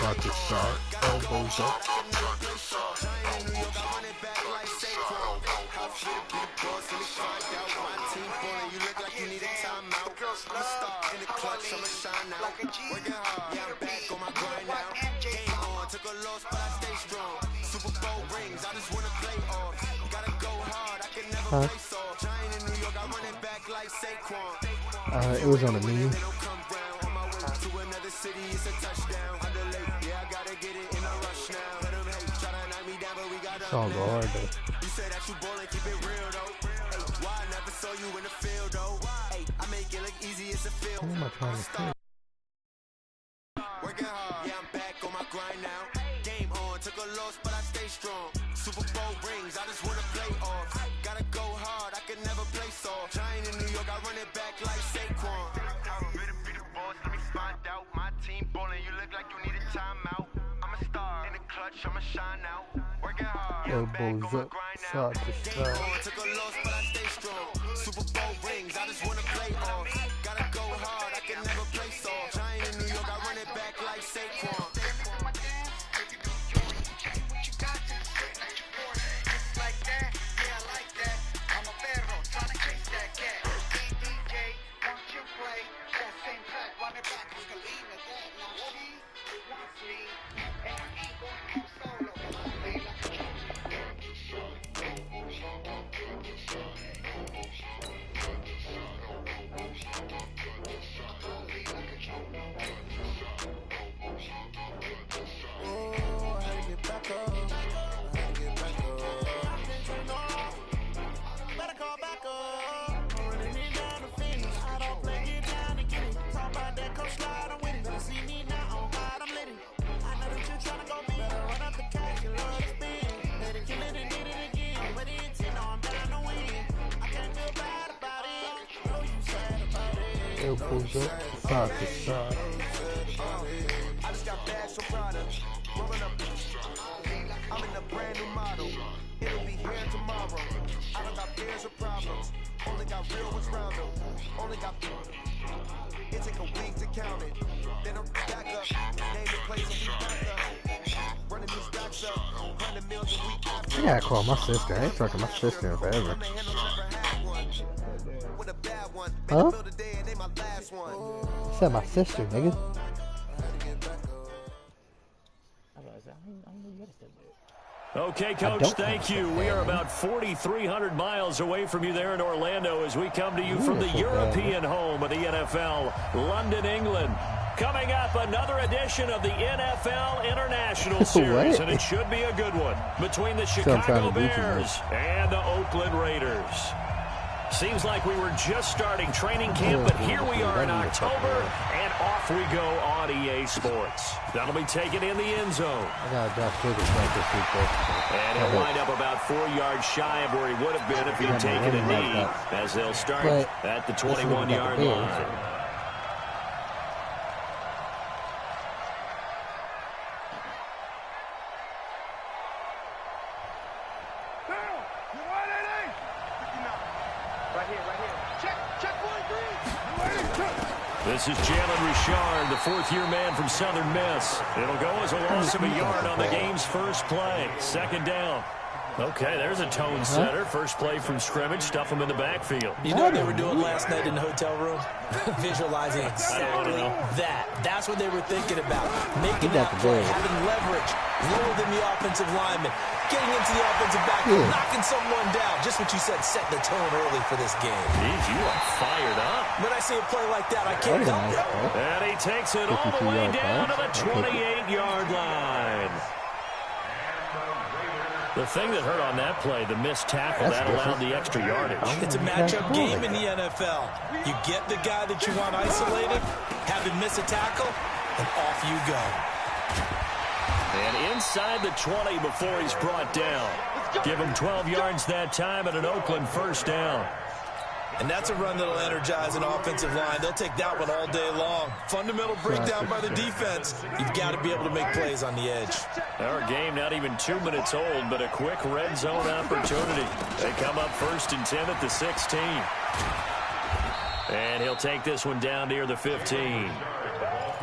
Side to side. Elbows up. It was on a meme. It's all go hard though. What am I trying to say? Working hard, yeah, I'm back on my grind now. Game on, took a loss, but I stay strong. Super Bowl rings, I just wanna play off. Gotta go hard, I can never play soft. Giant in New York, I run it back like Saquon. Ready to be the boss, let me find out. My team ballin', you look like you need a timeout. I'm a star, in the clutch, I'ma shine out. Working hard, yeah, I'm back on my grind now. Game on, took a loss, but I stay strong. Super Bowl rings, I just wanna play off. Gotta go hard, I can never play soft. Giant in New York, I run it back like Saquon. Elbows up, side to side. I just got bags from Prada. Rolling up. I'm in a brand new model. It'll be here tomorrow. I don't got fears or problems. Only got real ones round them. Only got. It take a week to count it. Then I'm back up. Name the place and we back up. Running these stacks up. 100 meals a week after. I gotta call my sister. I ain't talking to my sister in forever. Huh? I said my sister, nigga. Okay, Coach, thank you. We are about 4,300 miles away from you there in Orlando as we come to you from the European home of the NFL, London, England. Coming up, another edition of the NFL International Series, and it should be a good one between the Chicago Bears and the Oakland Raiders. Seems like we were just starting training camp, but here we are in October, and off we go on EA Sports. That'll be taken in the end zone. I got and he'll wind up about 4 yards shy of where he would have been if he'd taken a knee, as they'll start at the 21-yard line. This is Jalen Richard, the fourth-year man from Southern Miss. It'll go as a loss of a yard on the game's first play. Second down. Okay, there's a tone setter. First play from scrimmage. Stuff them in the backfield. You know what they were doing last night in the hotel room? Visualizing exactly that. That's what they were thinking about. Making that play, having leverage, lower than the offensive lineman, getting into the offensive backfield, knocking someone down. Just what you said, set the tone early for this game. Jeez, you are fired up. When I see a play like that, I can't help it. And he takes it all the way down to the 28-yard line. The thing that hurt on that play, the missed tackle, that allowed the extra yardage. It's a matchup game in the NFL. You get the guy that you want isolated, have him miss a tackle, and off you go. And inside the 20 before he's brought down. Give him 12 yards that time and an Oakland first down. And that's a run that'll energize an offensive line. They'll take that one all day long. Fundamental breakdown by the defense. You've got to be able to make plays on the edge. Our game not even 2 minutes old, but a quick red zone opportunity. They come up 1st and 10 at the 16. And he'll take this one down near the 15.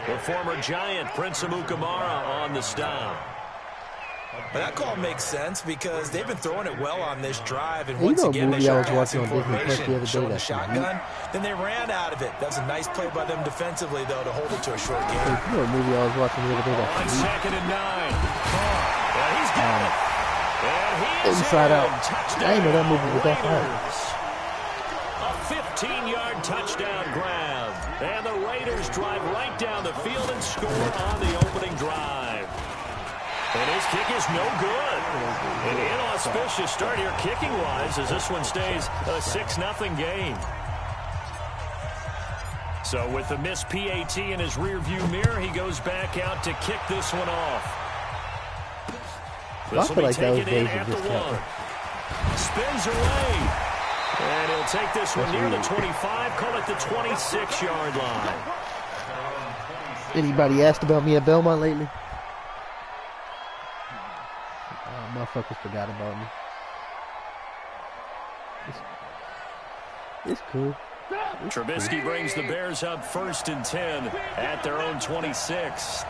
The former Giant, Prince Amukamara, on the stop. But that call makes sense because they've been throwing it well on this drive, and once again they showed passing formation, showing the shotgun. Then they ran out of it. That was a nice play by them defensively, though, to hold it to a short game. You know what movie I was watching the other day? On 2nd and 9. And he's got it. And he is Inside Out. Touchdown. I didn't know that movie was that high. A 15-yard touchdown grab. And the Raiders drive right down the field and score on the opening drive. And his kick is no good. An inauspicious start here kicking-wise as this one stays a 6-0 game. So with the missed PAT in his rearview mirror, he goes back out to kick this one off. This will be taken in at the 1. Spins away. And he'll take this one near the 25, call it the 26-yard line. Anybody asked about me at Belmont lately? Motherfuckers forgot about me. It's cool. Trubisky brings the Bears up 1st and 10 at their own 26.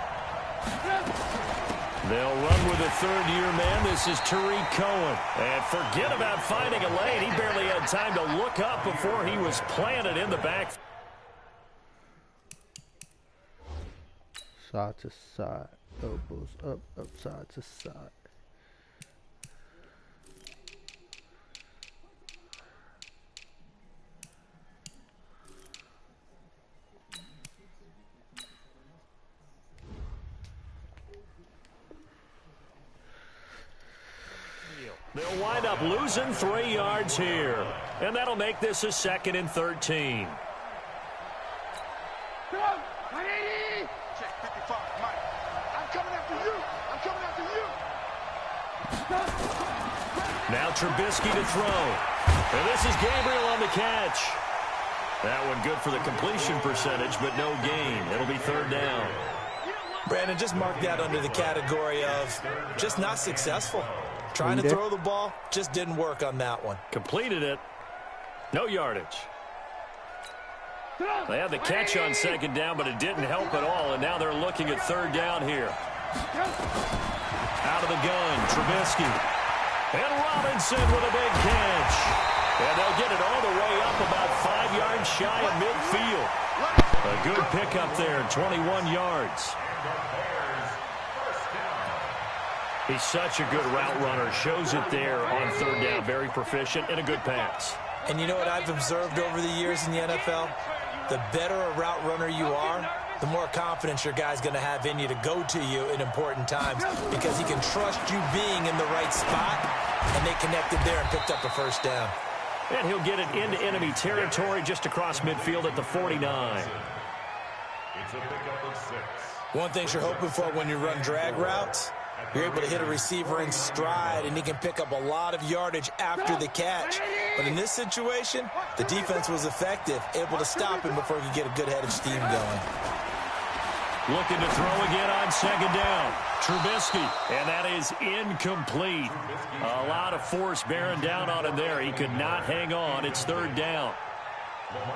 They'll run with a third-year man. This is Tariq Cohen. And forget about finding a lane. He barely had time to look up before he was planted in the back. Side to side. Elbows up, side to side. They'll wind up losing 3 yards here. And that'll make this a 2nd and 13. Check 55, Mike. I'm coming after you. I'm coming after you. Now Trubisky to throw. And this is Gabriel on the catch. That one good for the completion percentage, but no gain. It'll be 3rd down. Brandon, just mark that under the category of just not successful. Trying to throw the ball, just didn't work on that one. Completed it. No yardage. They had the catch on 2nd down, but it didn't help at all, and now they're looking at 3rd down here. Out of the gun, Trubisky. And Robinson with a big catch. And they'll get it all the way up about 5 yards shy of midfield. A good pickup there, 21 yards. He's such a good route runner. Shows it there on 3rd down. Very proficient and a good pass. And you know what I've observed over the years in the NFL? The better a route runner you are, the more confidence your guy's going to have in you to go to you in important times because he can trust you being in the right spot, and they connected there and picked up a 1st down. And he'll get it into enemy territory just across midfield at the 49. It's a pickup of 6. One thing you're hoping for when you run drag routes, you're able to hit a receiver in stride, and he can pick up a lot of yardage after the catch. But in this situation, the defense was effective, able to stop him before he could get a good head of steam going. Looking to throw again on 2nd down. Trubisky, and that is incomplete. A lot of force bearing down on him there. He could not hang on. It's 3rd down.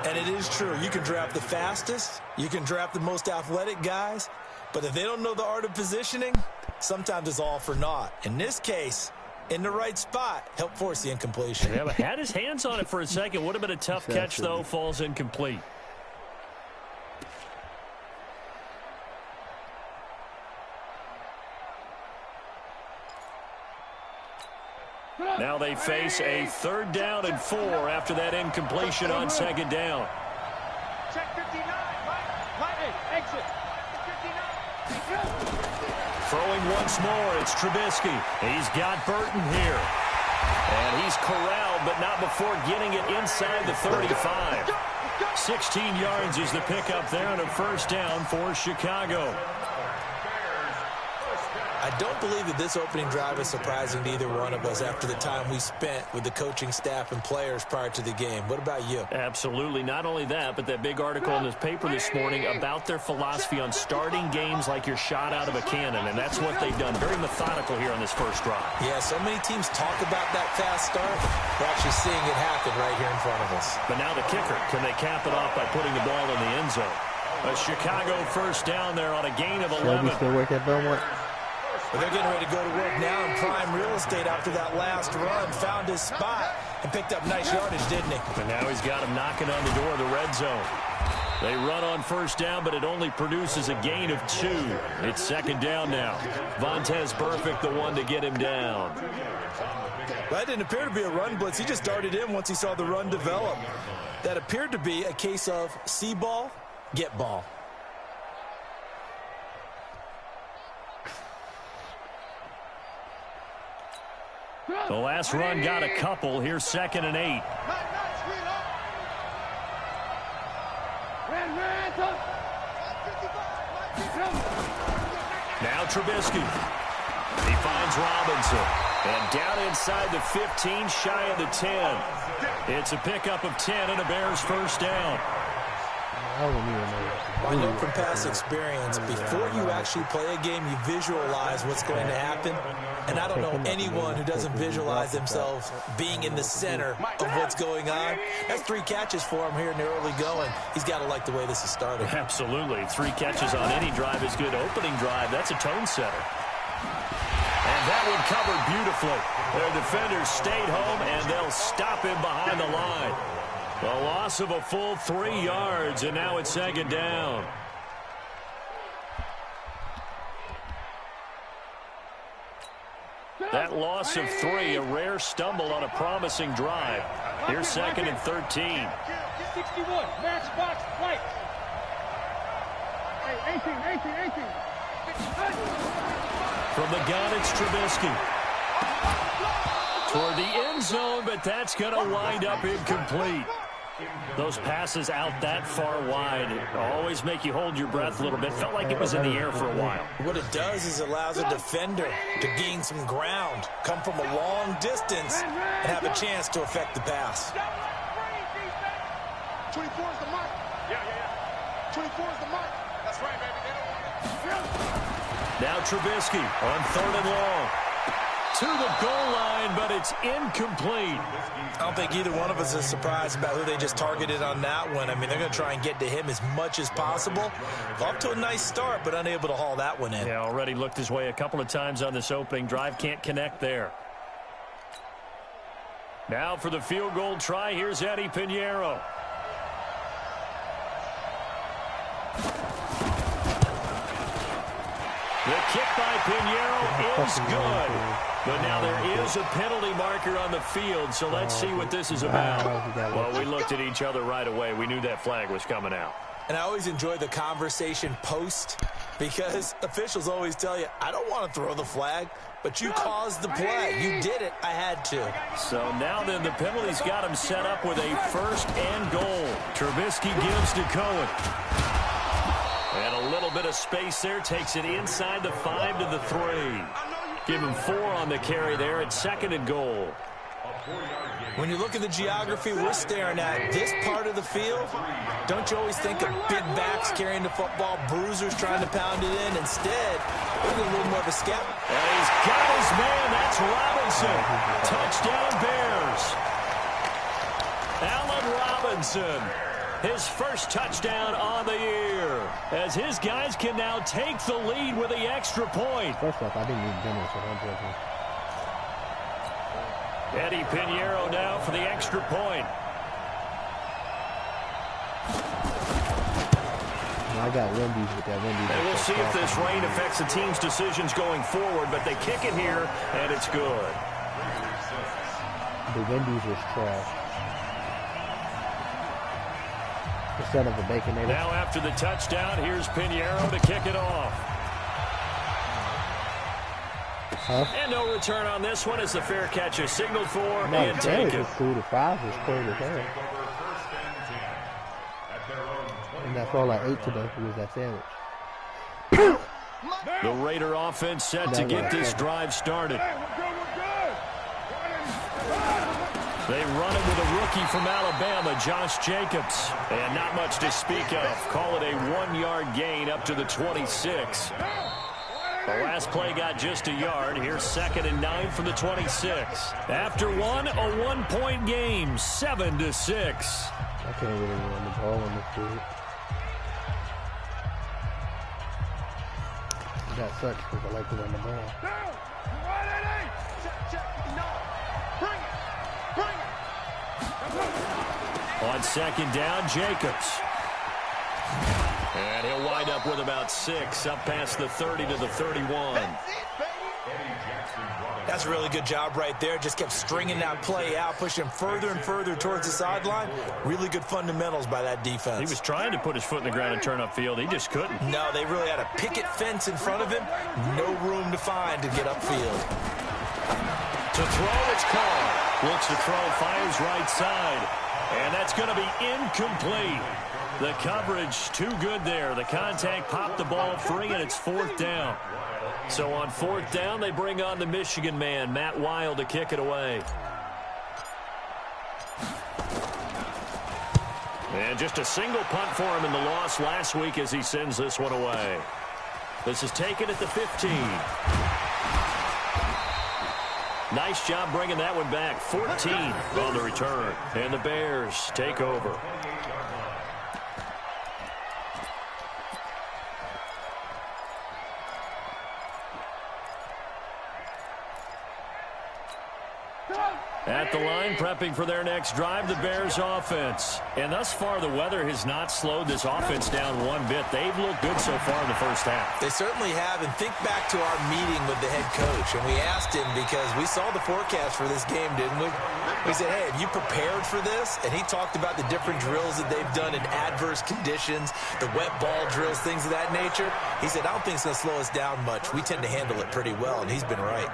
And it is true. You can draft the fastest. You can draft the most athletic guys. But if they don't know the art of positioning, sometimes it's all for naught. In this case, in the right spot, help force the incompletion. Yeah, but had his hands on it for a second. Would have been a tough catch, though. Falls incomplete. Now they face a 3rd down and 4 after that incompletion on 2nd down. Check 59, Mike. Exit. 59. Throwing once more, it's Trubisky. He's got Burton here. And he's corralled, but not before getting it inside the 35. 16 yards is the pickup there and a 1st down for Chicago. I don't believe that this opening drive is surprising to either one of us after the time we spent with the coaching staff and players prior to the game. What about you? Absolutely. Not only that, but that big article in this paper this morning about their philosophy on starting games like you're shot out of a cannon, and that's what they've done. Very methodical here on this first drive. Yeah, so many teams talk about that fast start. We're actually seeing it happen right here in front of us. But now the kicker. Can they cap it off by putting the ball in the end zone? A Chicago first down there on a gain of 11. Still work at Belmont. Well, they're getting ready to go to work now in prime real estate after that last run. Found his spot and picked up nice yardage, didn't he? And now he's got him knocking on the door of the red zone. They run on first down, but it only produces a gain of 2. It's second down now. Vontaze Burfict, the one to get him down. That didn't appear to be a run blitz. He just darted in once he saw the run develop. That appeared to be a case of see ball, get ball. The last run got a couple. Here's 2nd and 8. Now Trubisky. He finds Robinson. And down inside the 15, shy of the 10. It's a pickup of 10 and a Bears first down. I know from past experience, before you actually play a game, you visualize what's going to happen. And I don't know anyone who doesn't visualize themselves being in the center of what's going on. That's 3 catches for him here in the early going. He's got to like the way this is starting. Absolutely. 3 catches on any drive is good. Opening drive, that's a tone setter. And that one covered beautifully. Their defenders stayed home, and they'll stop him behind the line. The loss of a full 3 yards, and now it's second down. That loss of 3, a rare stumble on a promising drive. Here's 2nd and 13. 61, matchbox, right. Hey, 18. From the gun, it's Trubisky. Toward the end zone, but that's going to wind up incomplete. Those passes out that far wide always make you hold your breath a little bit. Felt like it was in the air for a while. What it does is it allows a defender to gain some ground, come from a long distance, and have a chance to affect the pass. 24 is the mark. Yeah. 24 is the mark. That's right, baby. They don't want it. Now Trubisky on 3rd and long. To the goal line, but it's incomplete. I don't think either one of us is surprised about who they just targeted on that one. I mean, they're going to try and get to him as much as possible. Off to a nice start, but unable to haul that one in. Yeah, already looked his way a couple of times on this opening drive. Can't connect there. Now for the field goal try, here's Eddie Pinheiro. The kick by Pinheiro is good. But now there is a penalty marker on the field, so let's see what this is about. Well, we looked at each other right away. We knew that flag was coming out. And I always enjoy the conversation post because officials always tell you, I don't want to throw the flag, but you caused the play. You did it. I had to. So now then the penalty's got him set up with a 1st and goal. Trubisky gives to Cohen. And a little bit of space there, takes it inside the 5 to the 3. Give him 4 on the carry there at 2nd and goal. When you look at the geography we're staring at, this part of the field, don't you always think of big backs carrying the football, bruisers trying to pound it in? Instead, look at a little more of a scout. And he's got his man. That's Robinson. Touchdown Bears. Allen Robinson. His first touchdown on the year, as his guys can now take the lead with the extra point. First off, I didn't eat dinner, so don't judge me. Eddie Pinheiro now for the extra point. I got Wendy's with that Wendy's. And we'll see if this rain affects the team's decisions going forward, but they kick it here, and it's good. The Wendy's was trash. Instead of a Baconator. Now after the touchdown, here's Pinheiro to kick it off. And no return on this one as the fair catch is signaled for and taken. Cool. The fries was cool as hell. And that's all I ate today was that sandwich. The Raider offense set to get this drive started. They run it with a rookie from Alabama, Josh Jacobs. And not much to speak of. Call it a 1-yard gain up to the 26. The last play got just a yard. Here's 2nd and 9 from the 26. After one, a 1-point game, 7-6. I can't really run the ball on this field. That sucks because I like to run the ball. On second down, Jacobs. And he'll wind up with about 6, up past the 30 to the 31. That's a really good job right there. Just kept stringing that play out, pushing further and further towards the sideline. Really good fundamentals by that defense. He was trying to put his foot in the ground and turn upfield. He just couldn't. No, they really had a picket fence in front of him. No room to find to get upfield. To throw, it's called. Looks to throw, fires right side. And that's going to be incomplete. The coverage too good there. The contact popped the ball free, and it's 4th down. So on 4th down, they bring on the Michigan man, Matt Wild, to kick it away. And just a single punt for him in the loss last week as he sends this one away. This is taken at the 15. Nice job bringing that one back. 14 on the return. And the Bears take over. At the line, prepping for their next drive, the Bears offense. And thus far, the weather has not slowed this offense down one bit. They've looked good so far in the first half. They certainly have. And think back to our meeting with the head coach. And we asked him because we saw the forecast for this game, didn't we? We said, hey, have you prepared for this? And he talked about the different drills that they've done in adverse conditions, the wet ball drills, things of that nature. He said, I don't think it's going to slow us down much. We tend to handle it pretty well, and he's been right.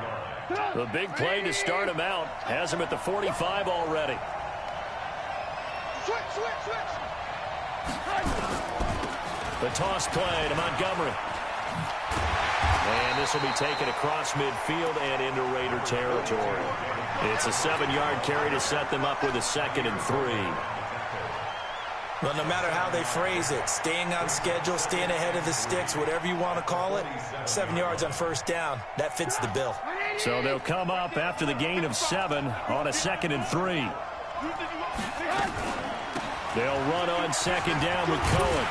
The big play to start him out has him at the 45 already. Switch. The toss play to Montgomery. And this will be taken across midfield and into Raider territory. It's a 7-yard carry to set them up with a 2nd and 3. Well, no matter how they phrase it, staying on schedule, staying ahead of the sticks, whatever you want to call it, 7 yards on 1st down, that fits the bill. So they'll come up after the gain of 7 on a 2nd and 3. They'll run on 2nd down with Cohen.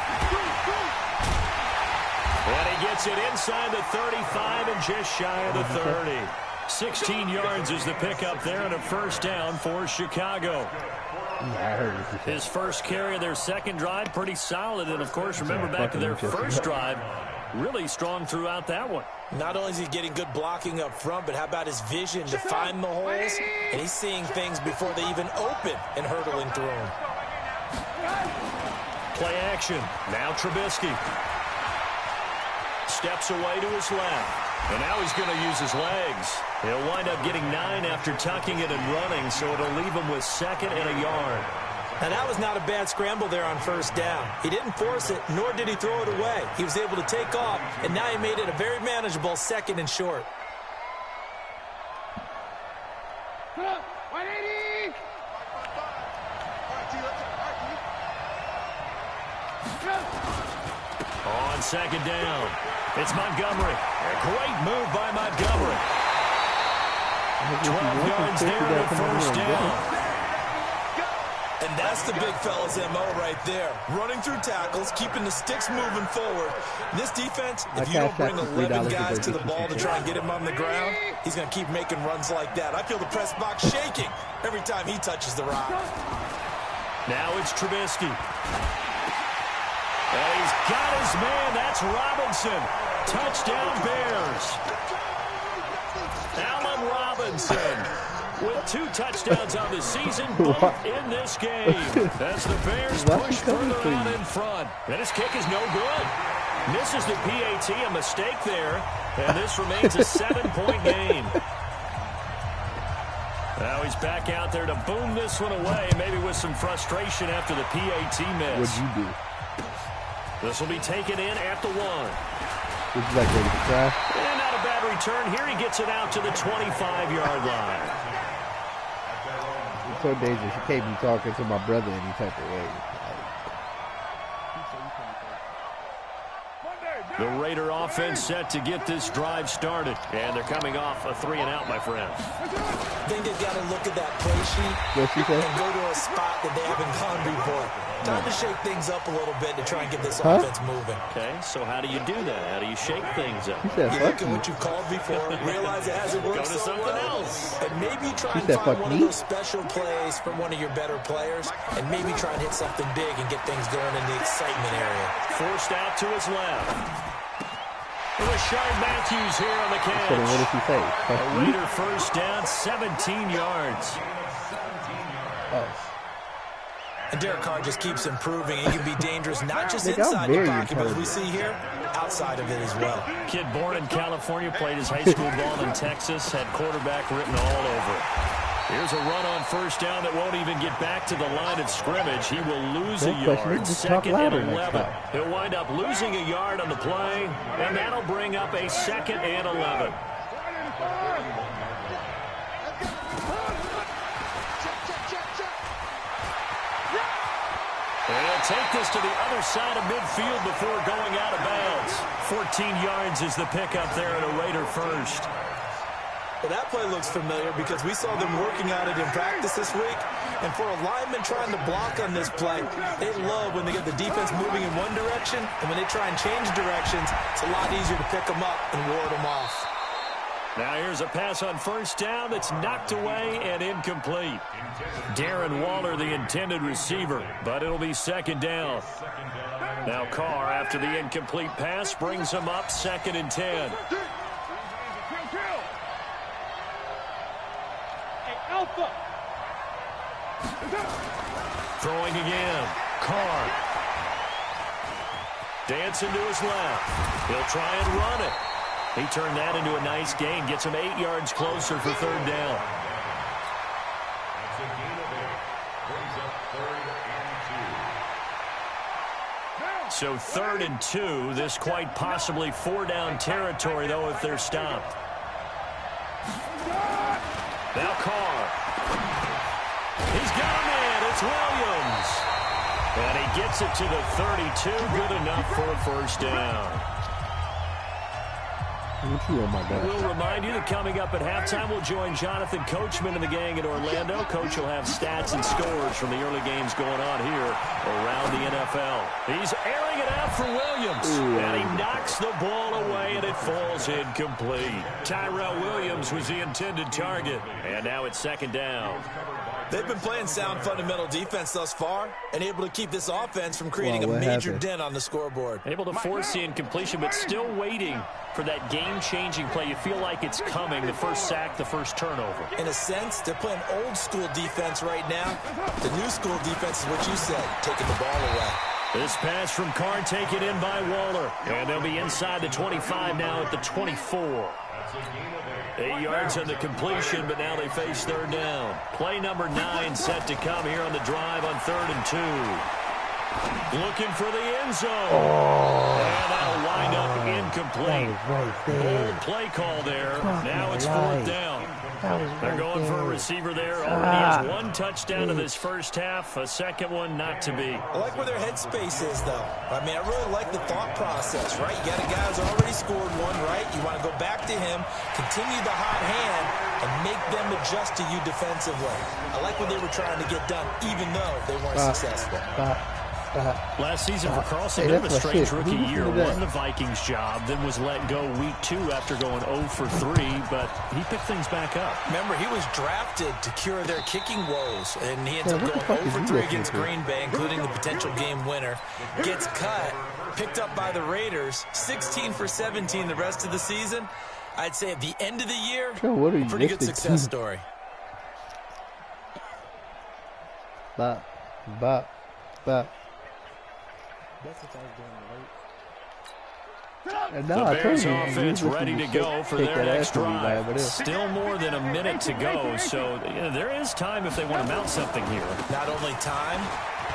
And he gets it inside the 35 and just shy of the 30. 16 yards is the pickup there and a 1st down for Chicago. His first carry of their second drive, pretty solid. And, of course, remember back to their first drive, really strong throughout that one. Not only is he getting good blocking up front, but how about his vision to find the holes? And he's seeing things before they even open and hurdling through them. Play action. Now Trubisky. Steps away to his left. And now he's going to use his legs. He'll wind up getting 9 after tucking it and running, so it'll leave him with 2nd and a yard. Now, that was not a bad scramble there on 1st down. He didn't force it, nor did he throw it away. He was able to take off, and now he made it a very manageable 2nd and short. On 2nd down, it's Montgomery. A great move by Montgomery. 12 yards there to 1st down. And that's the big fella's MO right there. Running through tackles, keeping the sticks moving forward. This defense, if you don't bring 11 guys to the ball to try and get him on the ground, he's going to keep making runs like that. I feel the press box shaking every time he touches the rock. Now it's Trubisky. And he's got his man. That's Robinson. Touchdown Bears. Allen Robinson with 2 touchdowns on the season, both in this game. As the Bears push further out in front. And his kick is no good. Misses the PAT, a mistake there. And this remains a 7-point game. Now he's back out there to boom this one away, maybe with some frustration after the PAT miss. What'd you do? This will be taken in at the 1. Would you like ready to try? And not a bad return. Here he gets it out to the 25-yard line. It's so dangerous. You can't be talking to my brother any type of way. The Raider offense set to get this drive started. And they're coming off a 3-and-out, my friend. I think they've got to look at that play sheet and go to a spot that they haven't gone before. Time to shake things up a little bit to try and get this offense moving. Okay, so how do you do that? How do you shake things up? You look at what you've called before, realize it hasn't worked Go to so something well, else. and maybe try and find one of those special plays from one of your better players, and maybe try and hit something big and get things going in the excitement area. Forced out to his left. Rashard Matthews here on the catch. What did he say? A Raider first down, 17 yards. And Derek Carr just keeps improving. He can be dangerous, not just inside the pocket, but as we see here, outside of it as well. Kid born in California, played his high school ball in Texas, had quarterback written all over it. Here's a run on first down that won't even get back to the line of scrimmage. He will lose a yard, second and 11. He'll wind up losing a yard on the play, and that'll bring up a second and 11. And he'll take this to the other side of midfield before going out of bounds. 14 yards is the pickup there at a Raider first. Well, that play looks familiar because we saw them working on it in practice this week. And for a lineman trying to block on this play, they love when they get the defense moving in one direction. And when they try and change directions, it's a lot easier to pick them up and ward them off. Now here's a pass on first down that's knocked away and incomplete. Darren Waller, the intended receiver, but it'll be second down. Now Carr, after the incomplete pass, brings him up second and 10. Throwing again. Carr. Dancing to his left. He'll try and run it. He turned that into a nice gain. Gets him 8 yards closer for third down. So 3rd and 2. This quite possibly 4-down territory, though, if they're stopped. Now Carr. He's got a man. It's Williams. And he gets it to the 32. Good enough for a first down. We'll remind you that coming up at halftime, we'll join Jonathan Coachman and the gang in Orlando. Coach will have stats and scores from the early games going on here around the NFL. He's airing it out for Williams, and he knocks the ball away, and it falls incomplete. Tyrell Williams was the intended target, and now it's second down. They've been playing sound fundamental defense thus far and able to keep this offense from creating a major dent on the scoreboard. Able to force the incompletion, but still waiting for that game-changing play. You feel like it's coming, the first sack, the first turnover. In a sense, they're playing old-school defense right now. The new-school defense is what you said, taking the ball away. This pass from Carr taken in by Waller. And they'll be inside the 25 now at the 24. 8 yards on the completion, but now they face third down. Play number 9 set to come here on the drive on 3rd and 2. Looking for the end zone. And that'll wind up incomplete. Old play call there. Now it's 4th down. They're going for a receiver there. Already has 1 touchdown in this first half. A second one not to be. I like where their headspace is, though. I mean, I really like the thought process, right? You got a guy who's already scored one, right? You want to go back to him, continue the hot hand, and make them adjust to you defensively. I like what they were trying to get done, even though they weren't successful. Last season for Carlson, bit of a strange rookie year. Won the Vikings job, then was let go week 2 after going 0 for 3, but he picked things back up. Remember, he was drafted to cure their kicking woes, and he ends up going 0 for 3 against Green Bay, including the potential game winner. Gets cut, picked up by the Raiders, 16 for 17 the rest of the season. I'd say at the end of the year, a pretty good success story. But. The Bears offense ready to go for their next drive. Still more than a minute to go, so there is time if they want to mount something here. Not only time,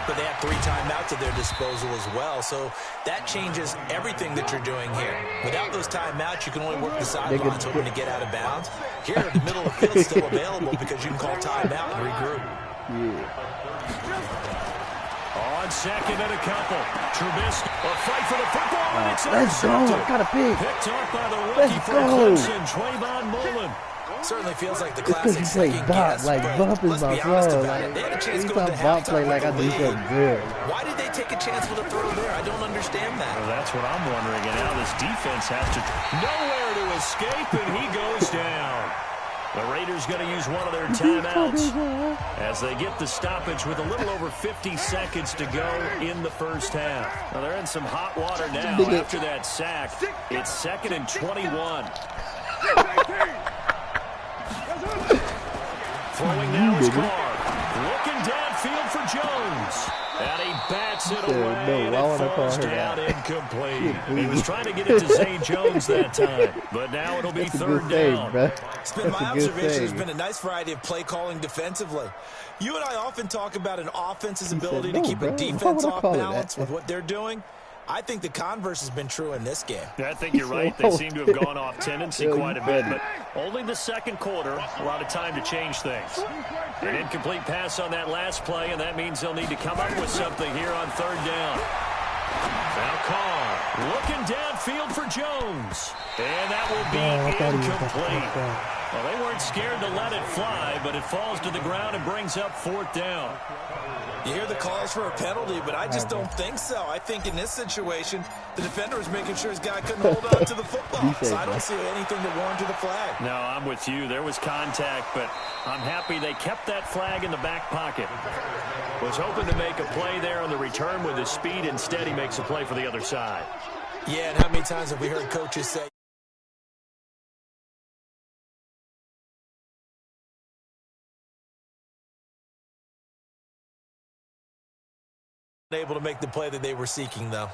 but they have 3 timeouts at their disposal as well, so that changes everything that you're doing here. Without those timeouts, you can only work the sidelines hoping to get out of bounds. Here, the middle of the field is still available because you can call timeout and regroup. On second and a couple. Trubisky, a fight for the football, and it's Let's go. intercepted. Got a pick. Picked off by the rookie from Clemson, Trayvon Mullen. Certainly feels like the Because classic you play second bop, guess, like but bump is let's my be honest flow. about it. Like, They had a chance anytime going to bop play halftime like I with do the lead. something good. Why did they take a chance with a throw there? I don't understand that. Well, that's what I'm wondering, and now this defense has to nowhere to escape, and he goes down. The Raiders going to use one of their timeouts as they get the stoppage with a little over 50 seconds to go in the first half. Now, they're in some hot water now after that sack. It's 2nd and 21. Throwing now is Carr. Looking downfield for Jones. And he bats it away, and it falls down incomplete. He was trying to get it to Zay Jones that time, but now it'll be third down. It's been my observation. There's been a nice variety of play calling defensively. You and I often talk about an offense's ability to keep a defense off balance with what they're doing. I think the converse has been true in this game. I think you're right. They seem to have gone off tendency quite a bit, but only the second quarter, a lot of time to change things. An incomplete pass on that last play, and that means they'll need to come up with something here on third down. Now Carr looking downfield for Jones, and that will be incomplete. Well, they weren't scared to let it fly, but it falls to the ground and brings up fourth down. You hear the calls for a penalty, but I just don't think so. I think in this situation, the defender was making sure his guy couldn't hold on to the football. So I don't see anything that warranted a flag. No, I'm with you. There was contact, but I'm happy they kept that flag in the back pocket. Was hoping to make a play there on the return with his speed. Instead, he makes a play for the other side. Yeah, and how many times have we heard coaches say, able to make the play that they were seeking, though.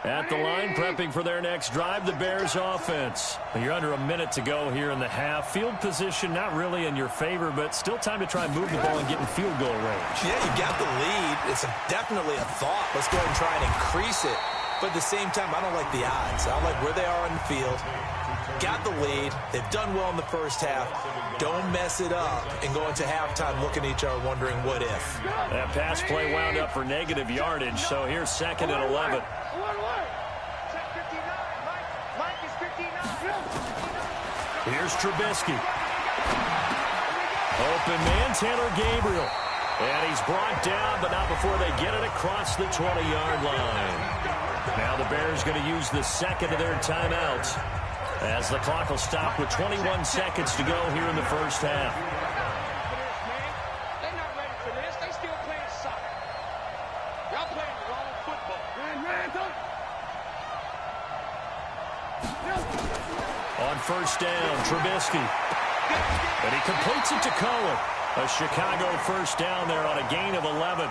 At the line, prepping for their next drive, the Bears offense. You're under a minute to go here in the half. Field position not really in your favor, but still time to try and move the ball and get in field goal range. Yeah, you got the lead. It's definitely a thought. Let's go ahead and try and increase it. But at the same time, I don't like the odds. I don't like where they are on the field. Got the lead. They've done well in the first half. Don't mess it up and go into halftime looking at each other wondering what if. That pass play wound up for negative yardage, so here's 2nd and 11. Here's Trubisky. Open man, Taylor Gabriel. And he's brought down, but not before they get it across the 20-yard line. Now the Bears going to use the second of their timeouts as the clock will stop with 21 seconds to go here in the first half. They're not ready for this. They still playing soccer. Y'all playing the wrong football. On first down, Trubisky. And he completes it to Cohen. A Chicago first down there on a gain of 11.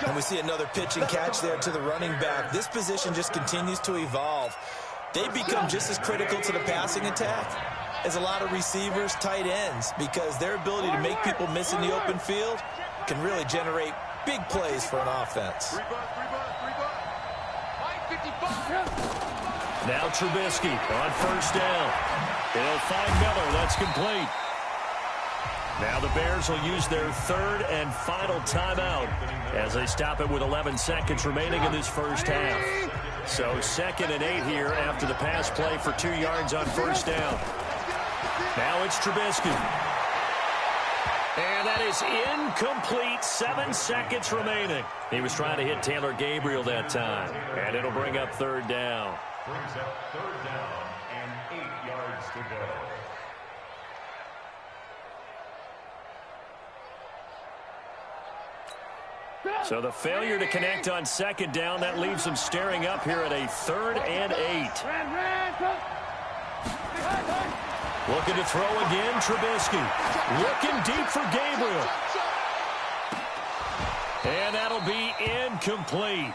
And we see another pitch and catch there to the running back. This position just continues to evolve. They become just as critical to the passing attack as a lot of receivers, tight ends, because their ability to make people miss in the open field can really generate big plays for an offense. Now Trubisky on first down. He'll find Miller. That's complete. Now the Bears will use their third and final timeout as they stop it with 11 seconds remaining in this first half. So 2nd and 8 here after the pass play for 2 yards on first down. Now it's Trubisky. And that is incomplete. 7 seconds remaining. He was trying to hit Taylor Gabriel that time. And it'll bring up third down. Brings up third down and 8 yards to go. So the failure to connect on second down, that leaves them staring up here at a 3rd and 8. Looking to throw again, Trubisky. Looking deep for Gabriel. And that'll be incomplete.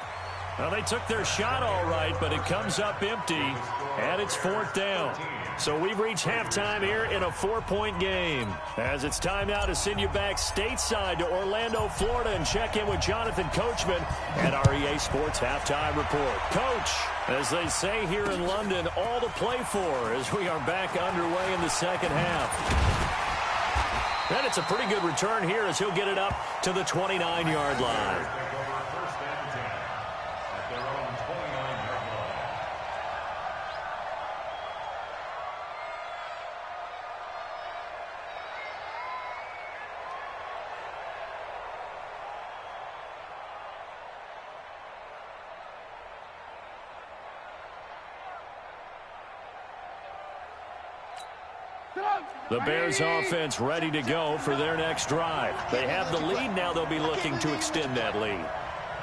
Well, they took their shot all right, but it comes up empty, and it's 4th down. So we've reached halftime here in a 4-point game. As it's time now to send you back stateside to Orlando, Florida, and check in with Jonathan Coachman at our EA Sports Halftime Report. Coach, as they say here in London, all to play for as we are back underway in the second half. And it's a pretty good return here as he'll get it up to the 29-yard line. The Bears offense ready to go for their next drive. They have the lead. Now they'll be looking to extend that lead.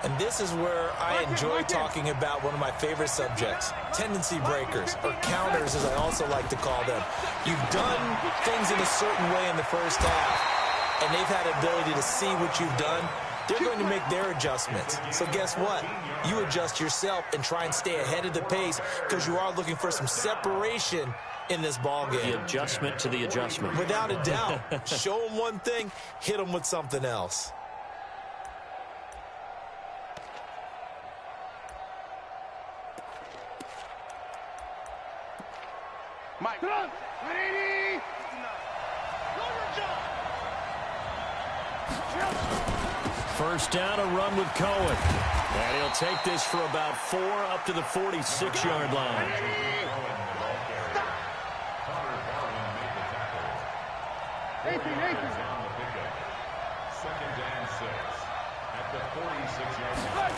And this is where I enjoy talking about one of my favorite subjects, tendency breakers, or counters as I also like to call them. You've done things in a certain way in the first half, and they've had ability to see what you've done. They're going to make their adjustments. So guess what? You adjust yourself and try and stay ahead of the pace because you are looking for some separation in this ball game. The adjustment to the adjustment. Without a doubt. Show them one thing, hit them with something else. Mike. First down, a run with Cohen. And he'll take this for about 4 up to the 46-yard line. 18. Second and 6 at the 46-yard line.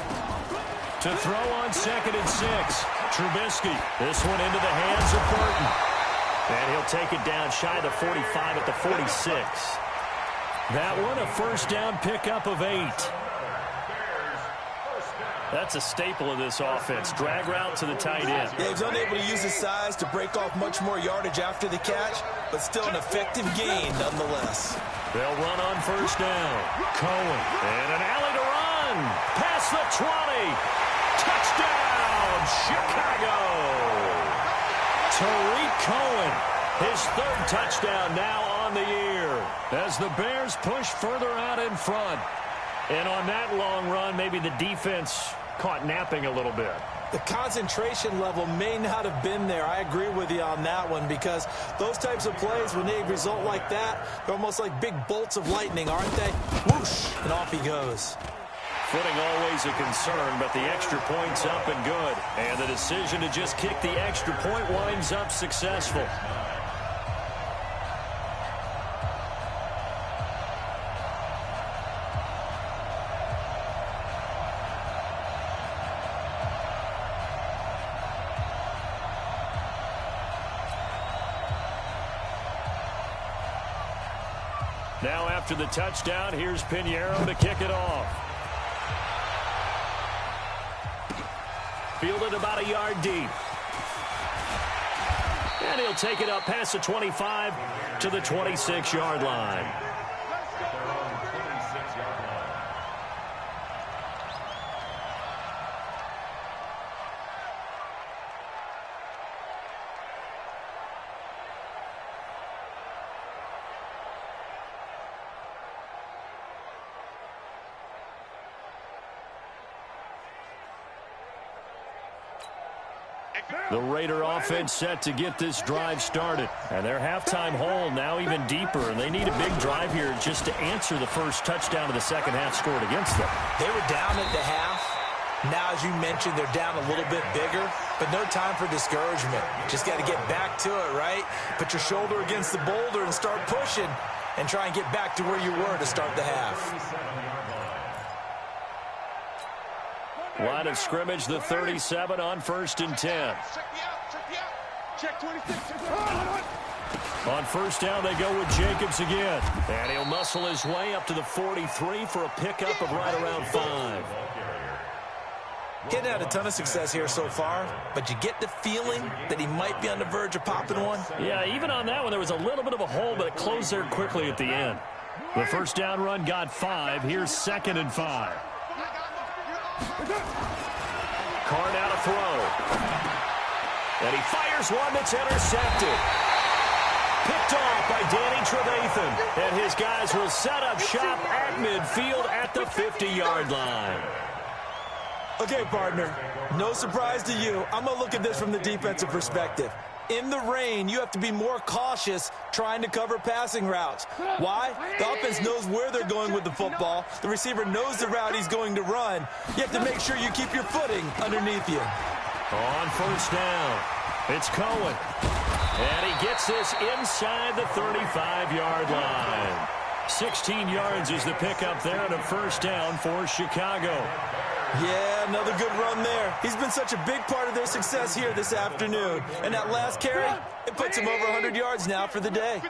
To throw on 2nd and 6. Trubisky. This one into the hands of Burton. And he'll take it down shy of the 45 at the 46. That one a first down pickup of 8. That's a staple of this offense. Drag route to the tight end. Yeah, he's unable to use his size to break off much more yardage after the catch, but still an effective gain nonetheless. They'll run on first down. Cohen. And an alley to run. Past the 20. Touchdown, Chicago. Tariq Cohen. His 3rd touchdown now on the year as the Bears push further out in front. And on that long run, maybe the defense caught napping a little bit. The concentration level may not have been there. I agree with you on that one because those types of plays, when they result like that, they're almost like big bolts of lightning, aren't they? Whoosh, and off he goes. Footing always a concern, but the extra point's up and good. And the decision to just kick the extra point winds up successful. Now after the touchdown, here's Pinheiro to kick it off. Fielded about a yard deep. And he'll take it up past the 25 to the 26-yard line. The Raider offense set to get this drive started. And their halftime hole now even deeper. And they need a big drive here just to answer the first touchdown of the second half scored against them. They were down at the half. Now, as you mentioned, they're down a little bit bigger. But no time for discouragement. Just got to get back to it, right? Put your shoulder against the boulder and start pushing. And try and get back to where you were to start the half. Line of scrimmage, the 37 on 1st and 10. Check 26. On first down, they go with Jacobs again. And he'll muscle his way up to the 43 for a pickup of right around 5. Getting had a ton of success here so far, but you get the feeling that he might be on the verge of popping one. Yeah, even on that one, there was a little bit of a hole, but it closed there quickly at the end. The first down run got 5. Here's 2nd and 5. Carr now to throw. And he fires one that's intercepted. Picked off by Danny Trevathan. And his guys will set up shop at midfield at the 50-yard line. Okay, partner, no surprise to you. I'm going to look at this from the defensive perspective. in the rain, you have to be more cautious trying to cover passing routes. Why? The offense knows where they're going with the football. The receiver knows the route he's going to run. You have to make sure you keep your footing underneath you. On first down, it's Cohen. And he gets this inside the 35-yard line. 16 yards is the pickup there and a first down for Chicago. Yeah, another good run there. He's been such a big part of their success here this afternoon. And that last carry, it puts him over 100 yards now for the day.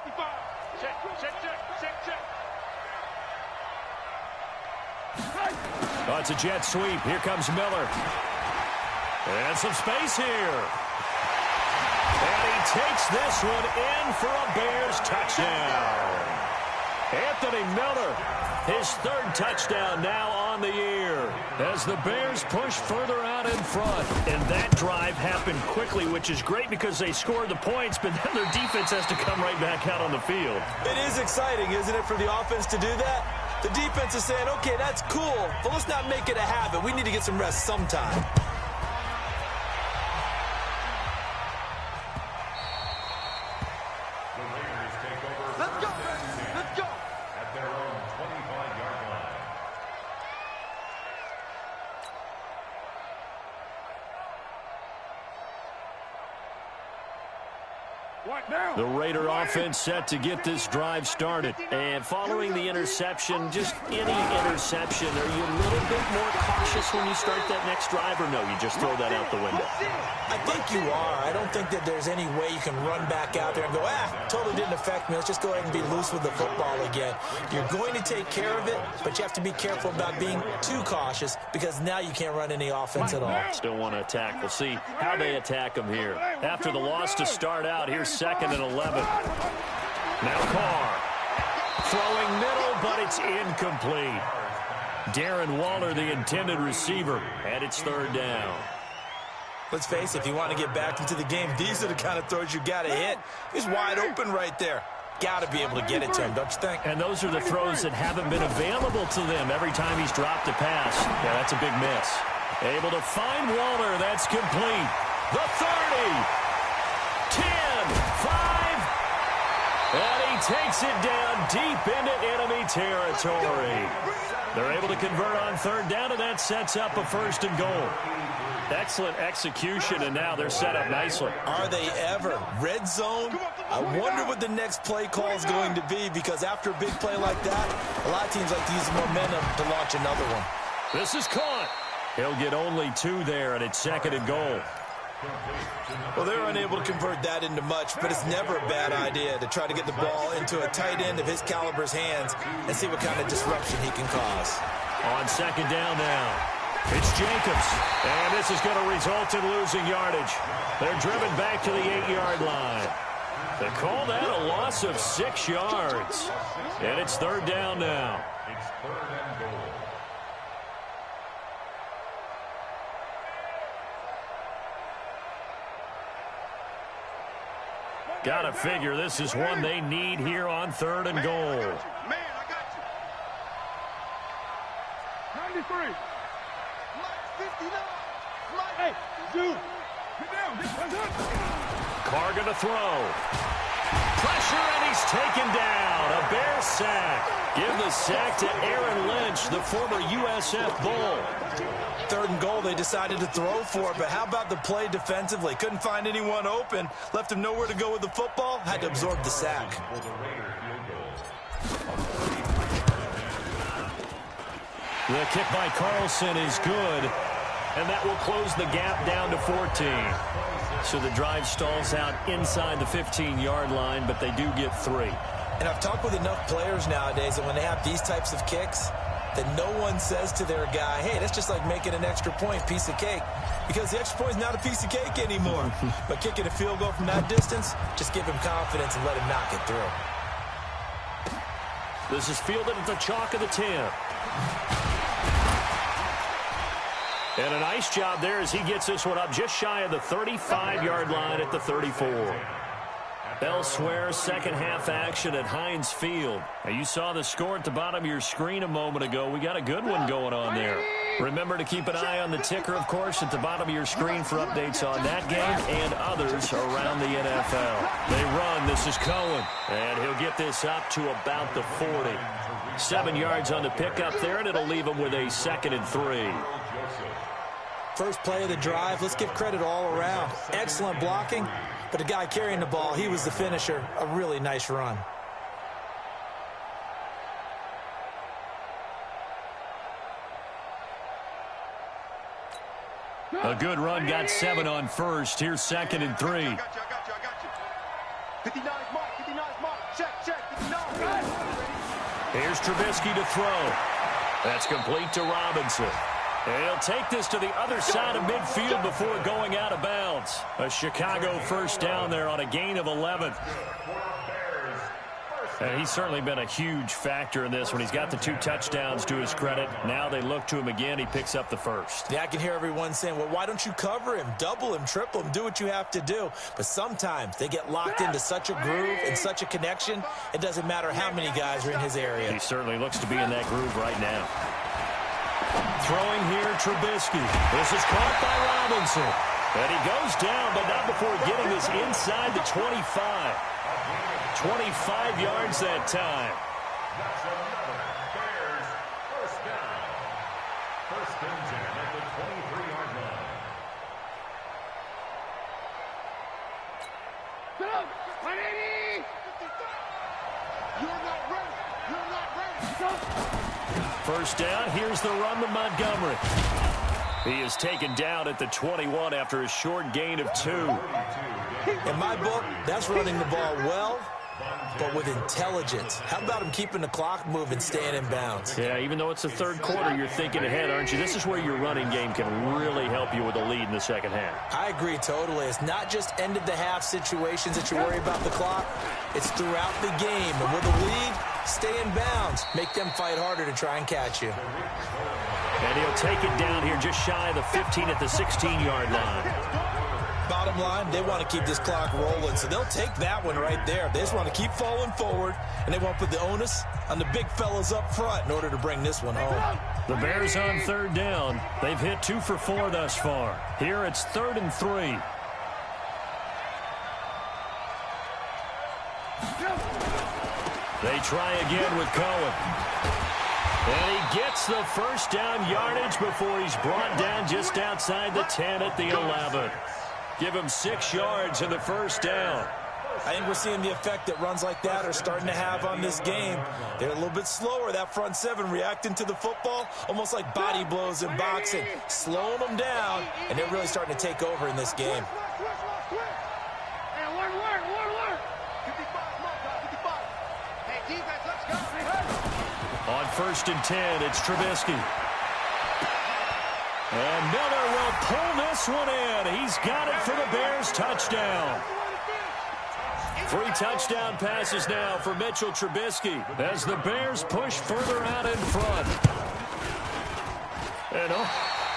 Oh, it's a jet sweep. Here comes Miller. And some space here. And he takes this one in for a Bears touchdown. Anthony Miller, his third touchdown now on the year as the Bears push further out in front. And that drive happened quickly, which is great because they scored the points, but then their defense has to come right back out on the field. It is exciting, isn't it, for the offense to do that? The defense is saying, okay, that's cool, but let's not make it a habit. We need to get some rest sometime. The Raider offense set to get this drive started. And following the interception, just any interception, are you a little bit more cautious when you start that next drive, or no, you just throw that out the window? I think you are. I don't think that there's any way you can run back out there and go, totally didn't affect me. Let's just go ahead and be loose with the football again. You're going to take care of it, but you have to be careful about being too cautious because now you can't run any offense at all. Still want to attack. We'll see how they attack them here. After the loss to start out, here's 2nd and 11. Now Carr throwing middle, but it's incomplete. Darren Waller, the intended receiver, and it's 3rd down. Let's face it, if you want to get back into the game, these are the kind of throws you got to hit. He's wide open right there. Got to be able to get it to him, don't you think? And those are the throws that haven't been available to them every time he's dropped a pass. Yeah, that's a big miss. Able to find Waller. That's complete. The 30. 10. 5. And he takes it down deep into enemy territory. They're able to convert on 3rd down, and that sets up a 1st and goal. Excellent execution, and now they're set up nicely. Are they ever? Red zone? I wonder what the next play call is going to be, because after a big play like that, a lot of teams like to use the momentum to launch another one. This is caught. He'll get only 2 there, and it's 2nd and goal. Well, they're unable to convert that into much, but it's never a bad idea to try to get the ball into a tight end of his caliber's hands and see what kind of disruption he can cause. On 2nd down now, it's Jacobs, and this is going to result in losing yardage. They're driven back to the 8-yard line. They call that a loss of 6 yards, and it's 3rd down now. It's 3rd and goal. Gotta figure this is one they need here on 3rd and goal. Man, I got you. 93. 59. Hey, dude. Get down. Carr gonna throw. Pressure, and he's taken down. A Bear sack. Give the sack to Aaron Lynch, the former USF Bull. 3rd and goal, they decided to throw for it, but how about the play defensively? Couldn't find anyone open, left him nowhere to go with the football, had to absorb the sack. The kick by Carlson is good, and that will close the gap down to 14. So the drive stalls out inside the 15-yard line, but they do get 3. And I've talked with enough players nowadays that when they have these types of kicks, that no one says to their guy, hey, that's just like making an extra point, piece of cake. Because the extra point is not a piece of cake anymore. But kicking a field goal from that distance, just give him confidence and let him knock it through. This is fielded at the chalk of the 10. And a nice job there as he gets this one up just shy of the 35-yard line at the 34. Elsewhere, second half action at Heinz Field. Now, you saw the score at the bottom of your screen a moment ago. We got a good one going on there. Remember to keep an eye on the ticker, of course, at the bottom of your screen for updates on that game and others around the NFL. They run. This is Cohen. And he'll get this up to about the 40. 7 yards on the pickup there, and it'll leave him with a 2nd and 3. First play of the drive, let's give credit all around. Excellent blocking, but the guy carrying the ball, he was the finisher. A really nice run. A good run, got 7 on first. Here's 2nd and 3. I got you. 59's mark, 59's mark. Check, 59. Here's Trubisky to throw. That's complete to Robinson. And he'll take this to the other side of midfield before going out of bounds. A Chicago first down there on a gain of 11. And he's certainly been a huge factor in this when he's got the 2 touchdowns to his credit. Now they look to him again. He picks up the first. Yeah, I can hear everyone saying, well, why don't you cover him, double him, triple him, do what you have to do. But sometimes they get locked into such a groove and such a connection, it doesn't matter how many guys are in his area. He certainly looks to be in that groove right now. Throwing here, Trubisky. This is caught by Robinson. And he goes down, but not before getting this inside the 25. 25 yards that time. That's another Bears first down. First and 10 at the 23-yard line. You're not ready. First down, here's the run to Montgomery. He is taken down at the 21 after a short gain of 2. In my book, that's running the ball well, but with intelligence. How about him keeping the clock moving, staying in bounds? Yeah, even though it's the third quarter, you're thinking ahead, aren't you? This is where your running game can really help you with a lead in the second half. I agree totally. It's not just end-of-the-half situations that you worry about the clock. It's throughout the game. And with a lead, stay in bounds. Make them fight harder to try and catch you. And he'll take it down here just shy of the 15 at the 16-yard line. Bottom line, they want to keep this clock rolling, so they'll take that one right there. They just want to keep falling forward, and they want to put the onus on the big fellas up front in order to bring this one home. The Bears on third down. They've hit 2 for 4 thus far. Here it's 3rd and 3. They try again with Cohen. And he gets the first down yardage before he's brought down just outside the 10 at the 11. Give him 6 yards in the first down. I think we're seeing the effect that runs like that are starting to have on this game. They're a little bit slower, that front 7, reacting to the football, almost like body blows in boxing, slowing them down, and they're really starting to take over in this game. And one word. 55's mark, 55. Hey, defense, let's go. On 1st and 10, it's Trubisky. And Miller will pull this one in. He's got it for the Bears touchdown. 3 touchdown passes now for Mitchell Trubisky as the Bears push further out in front. And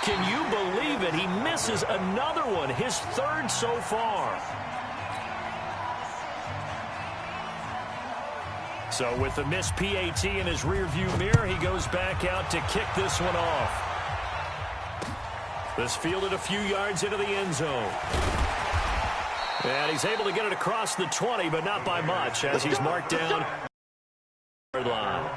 can you believe it? He misses another one, his 3rd so far. So with the missed PAT in his rearview mirror, he goes back out to kick this one off. This fielded a few yards into the end zone. And he's able to get it across the 20, but not by much, as he's marked down. Line.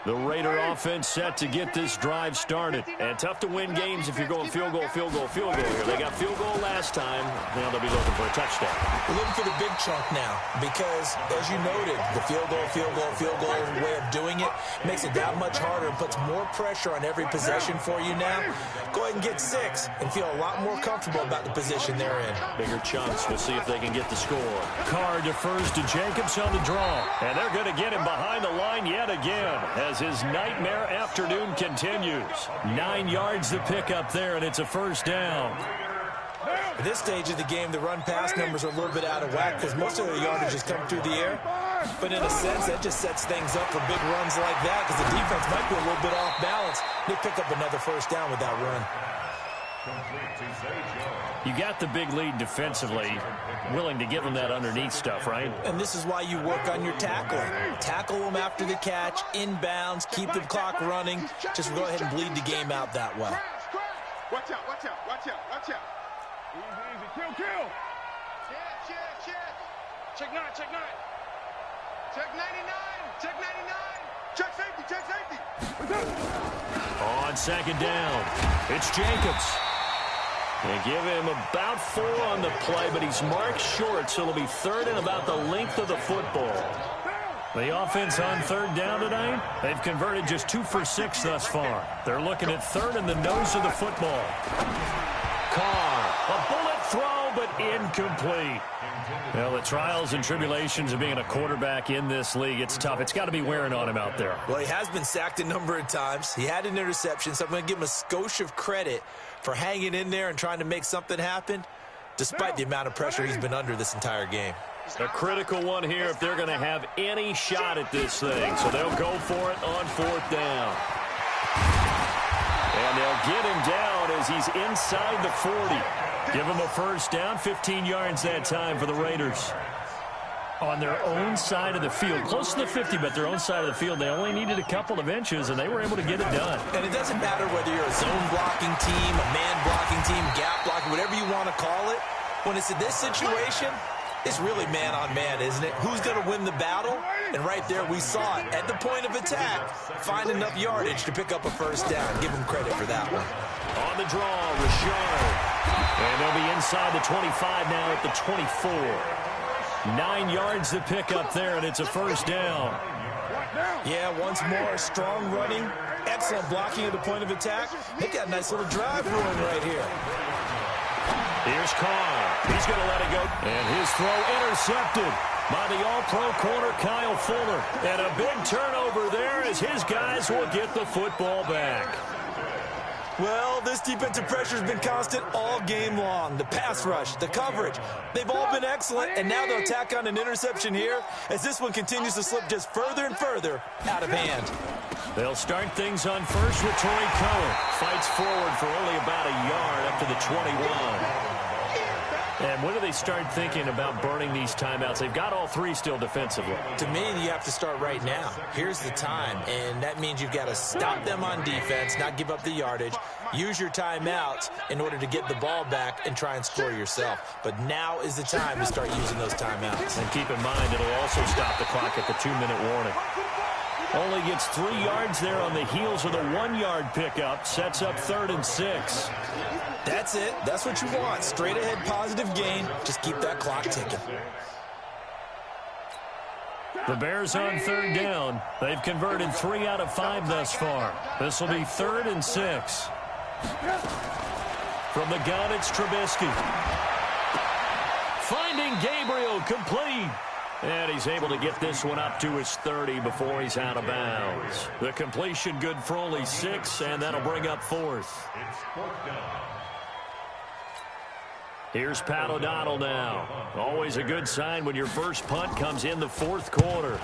The Raider offense set to get this drive started. And tough to win games if you're going field goal here. They got field goal last time. Now they'll be looking for a touchdown. We're looking for the big chunk now because, as you noted, the field goal way of doing it makes it that much harder and puts more pressure on every possession for you now. Go ahead and get 6 and feel a lot more comfortable about the position they're in. Bigger chunks. We'll see if they can get the score. Carr defers to Jacobs on the draw. And they're going to get him behind the line yet again as his nightmare afternoon continues. 9 yards to pick up there, and it's a first down. At this stage of the game, the run-pass numbers are a little bit out of whack because most of the yardage has come through the air. But in a sense, that just sets things up for big runs like that because the defense might be a little bit off balance. They pick up another first down with that run. You got the big lead defensively, willing to give them that underneath stuff, right? And this is why you work on your tackling. Tackle them after the catch, inbounds, keep the clock running. Just go ahead and bleed the game out that way. Watch out, watch out, watch out, watch out. Easy, easy, kill, kill. Check 9, check 9. Check 99, check 99. Check safety, check safety. On second down, it's Jacobs. They give him about 4 on the play, but he's marked short, so it'll be third and about the length of the football. The offense on third down tonight, they've converted just 2 for 6 thus far. They're looking at third in the nose of the football. Carr, a bullet throw, but incomplete. Well, the trials and tribulations of being a quarterback in this league, it's tough. It's got to be wearing on him out there. Well, he has been sacked a number of times. He had an interception, so I'm going to give him a skosh of credit for hanging in there and trying to make something happen, despite the amount of pressure he's been under this entire game. A critical one here if they're going to have any shot at this thing. So they'll go for it on fourth down. And they'll get him down as he's inside the 40. Give him a first down, 15 yards that time for the Raiders. On their own side of the field, close to the 50, but their own side of the field. They only needed a couple of inches, and they were able to get it done. And it doesn't matter whether you're a zone blocking team, a man blocking team, gap blocking, whatever you want to call it. When it's in this situation, it's really man on man, isn't it? Who's going to win the battle? And right there, we saw it. At the point of attack, find enough yardage to pick up a first down. Give him credit for that one. On the draw, Richard. And they'll be inside the 25 now at the 24. 9 yards to pick up there, and it's a first down. Yeah, once more, strong running, excellent blocking at the point of attack. They got a nice little drive going right here. Here's Carr. He's going to let it go. And his throw intercepted by the all-pro corner, Kyle Fuller. And a big turnover there as his guys will get the football back. Well, this defensive pressure has been constant all game long. The pass rush, the coverage, they've all been excellent, and now they'll tack on an interception here as this one continues to slip just further and further out of hand. They'll start things on first with Troy Cohen. Fights forward for only about a yard up to the 21. And when do they start thinking about burning these timeouts? They've got all 3 still defensively. To me, you have to start right now. Here's the time, and that means you've got to stop them on defense, not give up the yardage, use your timeouts in order to get the ball back and try and score yourself. But now is the time to start using those timeouts. And keep in mind, it'll also stop the clock at the 2-minute warning. Only gets 3 yards there on the heels of the 1-yard pickup. Sets up 3rd and 6. That's it. That's what you want. Straight ahead positive gain. Just keep that clock ticking. The Bears on third down. They've converted 3 out of 5 thus far. This will be 3rd and 6. From the gun, it's Trubisky. Finding Gabriel, complete. And he's able to get this one up to his 30 before he's out of bounds. The completion good for only 6, and that'll bring up 4th. Here's Pat O'Donnell now. Always a good sign when your first punt comes in the 4th quarter.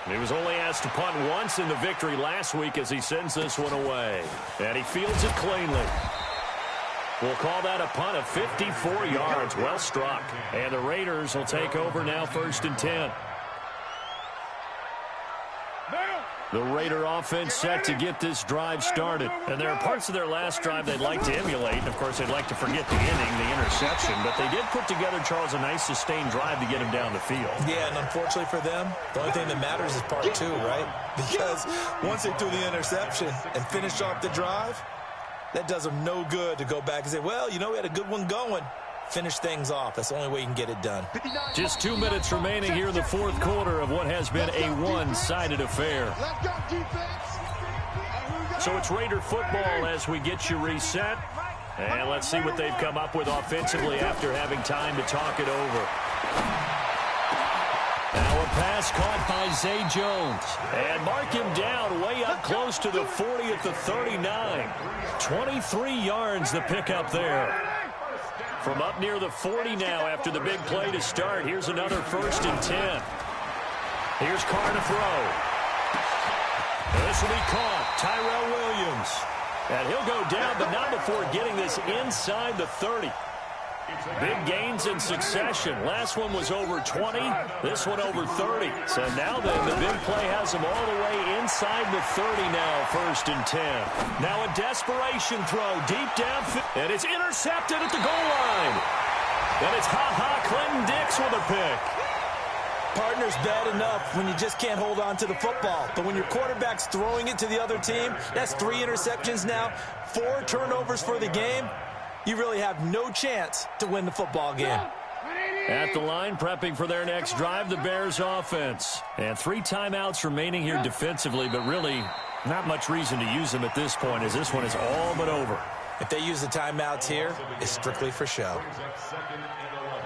He was only asked to punt once in the victory last week as he sends this one away. And he fields it cleanly. We'll call that a punt of 54 yards. Well struck. And the Raiders will take over now 1st and 10. The Raider offense set to get this drive started. And there are parts of their last drive they'd like to emulate. And, of course, they'd like to forget the inning, the interception. But they did put together, Charles, a nice sustained drive to get him down the field. Yeah, and unfortunately for them, the only thing that matters is part 2, right? Because once they threw the interception and finished off the drive, that does them no good to go back and say, well, you know, we had a good one going. Finish things off. That's the only way you can get it done. Just 2 minutes remaining here in the 4th quarter of what has been a one-sided affair. So it's Raider football as we get you reset. And let's see what they've come up with offensively after having time to talk it over. Now a pass caught by Zay Jones. And mark him down way up close to the 40 at the 39. 23 yards the pickup there. From up near the 40 now after the big play to start. Here's another 1st and 10. Here's Carr to throw. This will be caught. Tyrell Williams. And he'll go down, but not before getting this inside the 30. Big gains in succession. Last one was over 20. This one over 30. So now then, the big play has him all the way inside the 30 now, 1st and 10. Now a desperation throw deep downfield. And it's intercepted at the goal line. And it's Clinton Dix with a pick. Partner's bad enough when you just can't hold on to the football. But when your quarterback's throwing it to the other team, that's 3 interceptions now, 4 turnovers for the game. You really have no chance to win the football game. At the line, prepping for their next drive, the Bears offense. And 3 timeouts remaining here defensively, but really not much reason to use them at this point, as this one is all but over. If they use the timeouts here, it's strictly for show.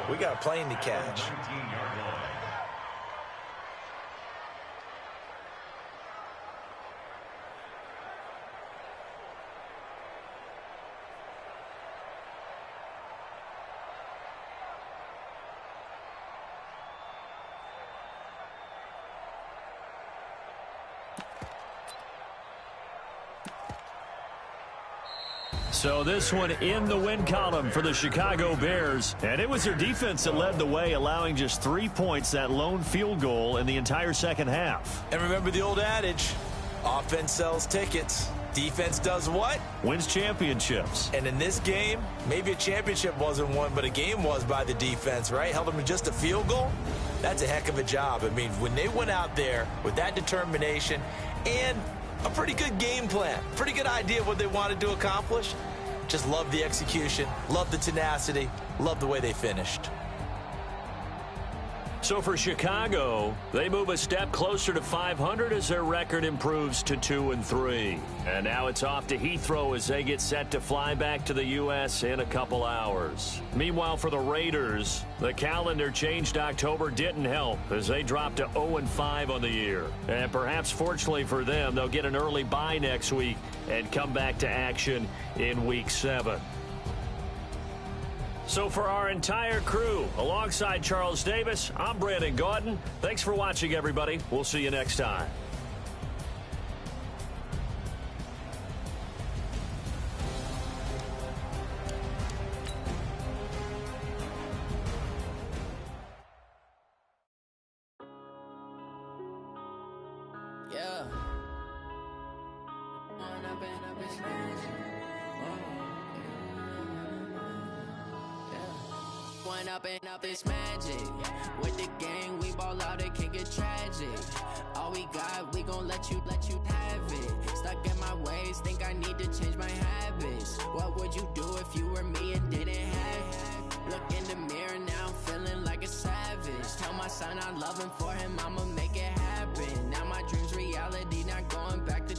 We got a plane to catch. So this one in the win column for the Chicago Bears. And it was their defense that led the way, allowing just 3 points, that lone field goal in the entire second half. And remember the old adage, offense sells tickets. Defense does what? Wins championships. And in this game, maybe a championship wasn't won, but a game was by the defense, right? Held them to just a field goal. That's a heck of a job. I mean, when they went out there with that determination and a pretty good game plan, pretty good idea of what they wanted to accomplish, just love the execution, love the tenacity, love the way they finished. So for Chicago, they move a step closer to 500 as their record improves to 2-3. And now it's off to Heathrow as they get set to fly back to the U.S. in a couple hours. Meanwhile, for the Raiders, the calendar changed October didn't help as they dropped to 0-5 on the year. And perhaps fortunately for them, they'll get an early bye next week and come back to action in Week 7. So for our entire crew, alongside Charles Davis, I'm Brandon Gaudin. Thanks for watching, everybody. We'll see you next time. Yeah. One up and up, it's magic. With the gang, we ball out, it can get tragic. All we got, we gon' let you have it. Stuck in my ways, think I need to change my habits. What would you do if you were me and didn't have it? Look in the mirror now, I'm feeling like a savage. Tell my son I love him, for him I'ma make it happen. Now my dream's reality, not going back to.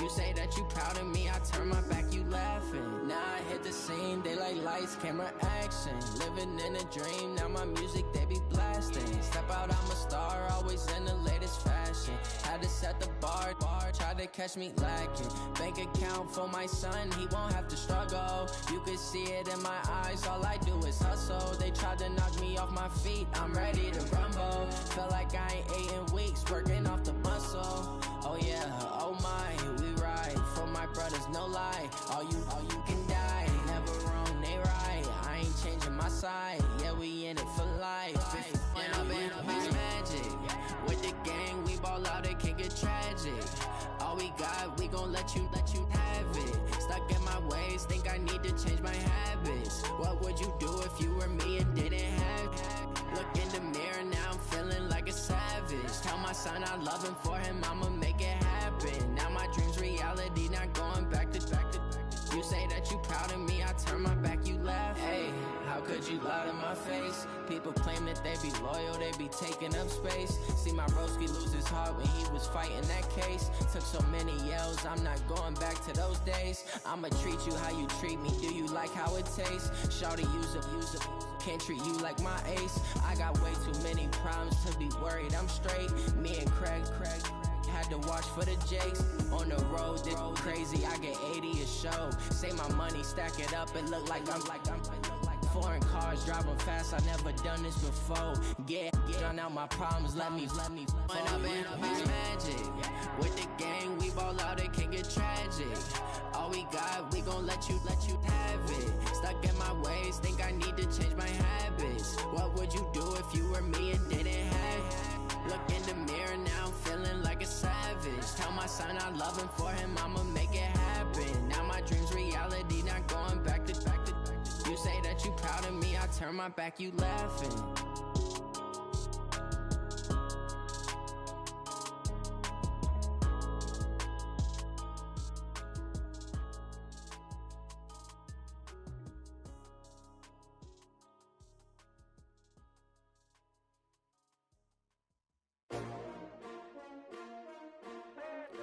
You say that you proud of me, I turn my back, you laughing. Now I hit the scene, they like lights, camera, action. Living in a dream, now my music, they be blasting. Step out, I'm a star, always in the latest fashion. Had to set the bar, try to catch me lacking. Bank account for my son, he won't have to struggle. You could see it in my eyes, all I do is hustle. They tried to knock me off my feet, I'm ready to rumble. Felt like I ain't ate in weeks, working off the muscle. Oh yeah, oh my, we ride for my brothers, no lie. All you can die, never wrong, they right. I ain't changing my side, yeah, we in it for life. And up it's magic. With the gang, we ball out, it can get tragic. All we got, we gon' let you have it. Stuck in my ways, think I need to change my habits. What would you do if you were me and didn't have it? Look in the mirror, now I'm feeling like a savage. Tell my son I love him, for him I'ma make it happen. Now my dream's reality, not going back to. You say that you proud of me, I turn my back, you laugh. Hey, how could you lie to my face? People claim that they be loyal, they be taking up space. See my broski lose his heart when he was fighting that case. Took so many yells, I'm not going back to those days. I'ma treat you how you treat me, do you like how it tastes? Shawty, use up, can't treat you like my ace. I got way too many problems to be worried, I'm straight. Me and Craig had to watch for the Jakes. On the road, this crazy, I get 80 a show. Say my money, stack it up, it look like I'm foreign cars, driving fast, I never done this before. Drown out my problems, let me. When I've been magic. With the gang, we ball out, it can get tragic. All we got, we gon' let you have it. Stuck in my ways, think I need to change my habits. What would you do if you were me and didn't have it? Look in the mirror now, I'm feeling like a savage. Tell my son I love him, for him I'ma make it happen. Now my dream's reality, not going back to. You say that you proud of me, I turn my back, you laughing.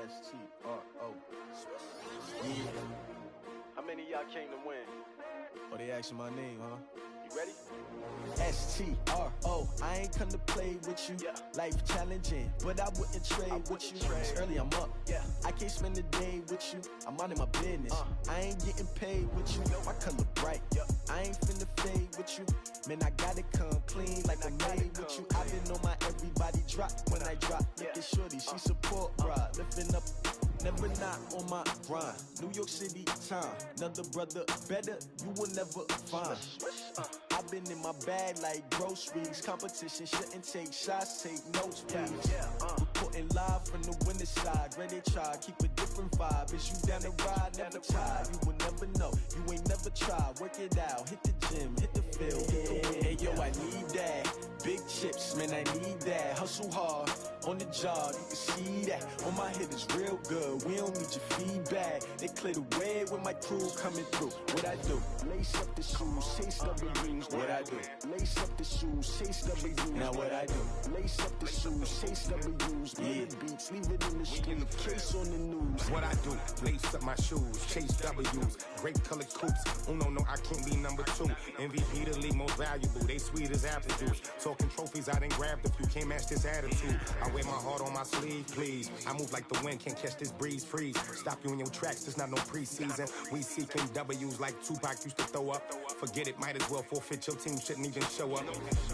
S-T-R-O. Yeah. How many of y'all came to win? Oh, they asking my name, huh? You ready? S-T-R-O. I ain't come to play with you. Life challenging, but I wouldn't trade with you. It's early, I'm up. I can't spend the day with you. I'm minding my business. I ain't getting paid with you. My color bright. I ain't finna fade with you. Man, I gotta come clean like I made with you. I been on my everybody drop when I drop. Look at shorty, she support, bruh. Lifting up, never not on my grind. New York City time, another brother better, you will never find. I've been in my bag like groceries. Competition shouldn't take shots, take notes, please. Reporting live from the winter side. Ready to try, keep a different vibe. Is you down the ride, never tired. You will never know, you ain't never tried. Work it out, hit the gym, hit the field, hit the win. Hey yo, I need that. Big chips, man, I need that. Hustle hard, on the job, you can see that. On my head is real good, we don't need your feedback. They clear the way with my crew coming through. What I do? Lace up the shoes, chase W's. What I do? Lace up the shoes, chase W's. Now what I do? Lace up the shoes, chase W's. Yeah, beats, leave it in the street, case on the news. What I do? Lace up my shoes, chase W's. Great colored coops. Oh no, I can't be number 2. MVP the league most valuable. They sweet as apple juice. Talking trophies, I done grabbed a few. Can't match this attitude. I wear my heart on my sleeve, please. I move like the wind, can't catch this breeze. Freeze. Stop you in your tracks. There's not no preseason. We seeking W's like Tupac used to throw up. Forget it, might as well forfeit. Your team shouldn't even show up.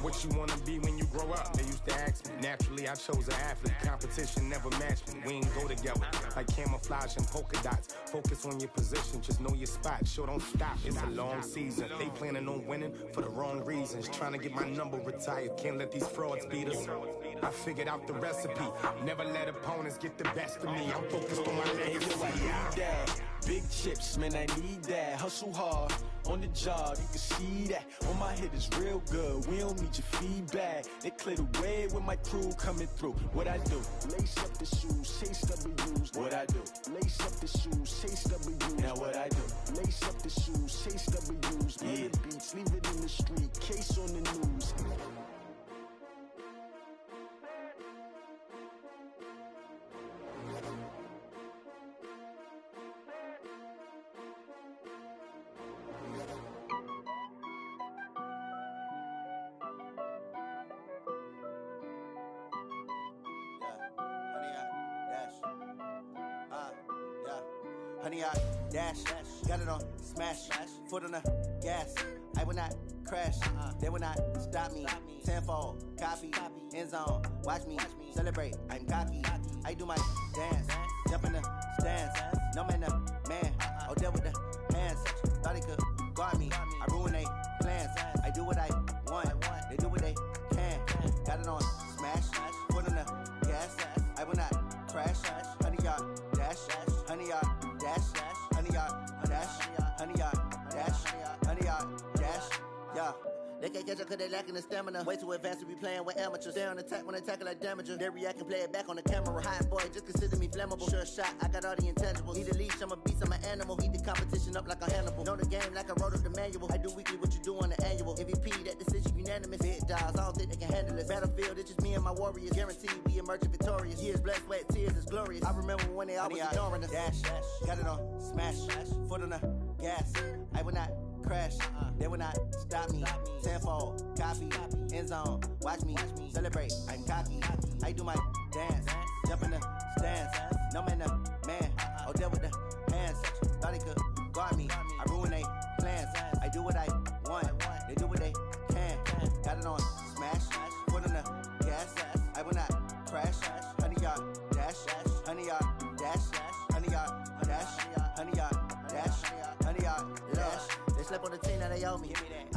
What you wanna be when you grow up? They used to ask me. Naturally, I chose an athlete. Competition never matched me. We ain't go together like camouflage and polka dots. Focus on your position, just know your spot. Sure, don't stop. It's a long season. They planning on winning for the wrong reasons. Trying to get my number retired. Can't let these frauds beat us. I figured out the recipe. Never let opponents get the best of me. I'm focused on my legacy. I need that. Big chips, man, I need that. Hustle hard, on the job, you can see that. On my head is real good, we don't need your feedback. They clear the way with my crew coming through. What I do? Lace up the shoes, chase W's. What I do? Lace up the shoes, chase W's. Now what I do? Lace up the shoes, chase W's. Yeah, beats, leave it in the street, case on the news. Honey, I dash, got it on smash, foot on the gas. I will not crash, they will not stop me. Tenfold, copy, end zone, watch me celebrate. I'm cocky, I do my dance, jump in the stands. No man, man, oh there with the hands. Thought he could guard me, I ruin they plans. I do what I want, they do what they can. Got it on smash, foot on the gas. I will not crash, honey, y'all dash, honey, y'all dash, honey, y'all dash, honey, y'all dash, honey, y'all dash, yeah. They can't catch up cause they lacking the stamina. Way too advanced to be playing with amateurs. Stay on attack when they tackle like damager. They react and play it back on the camera. Hot boy, just consider me flammable. Sure shot, I got all the intangibles. Need a leash, I'm a beast, I'm an animal. Eat the competition up like a Hannibal. Know the game like I wrote up the manual. I do weekly what you do on the annual. MVP, that decision unanimous. Big dogs, I don't think they can handle it. Battlefield, it's just me and my warriors. Guaranteed we emerge victorious. Years, blood, sweat, tears, is glorious. I remember when they always ignoring us. Dash, got it on smash, foot on the gas. I will not crash, they will not stop me. Tenfold, copy, end zone, watch me celebrate. I'm cocky, I do my dance, jump in the stands. No man, man, oh there with the hands. Thought he could guard me, I ruin they plans. I do what I want,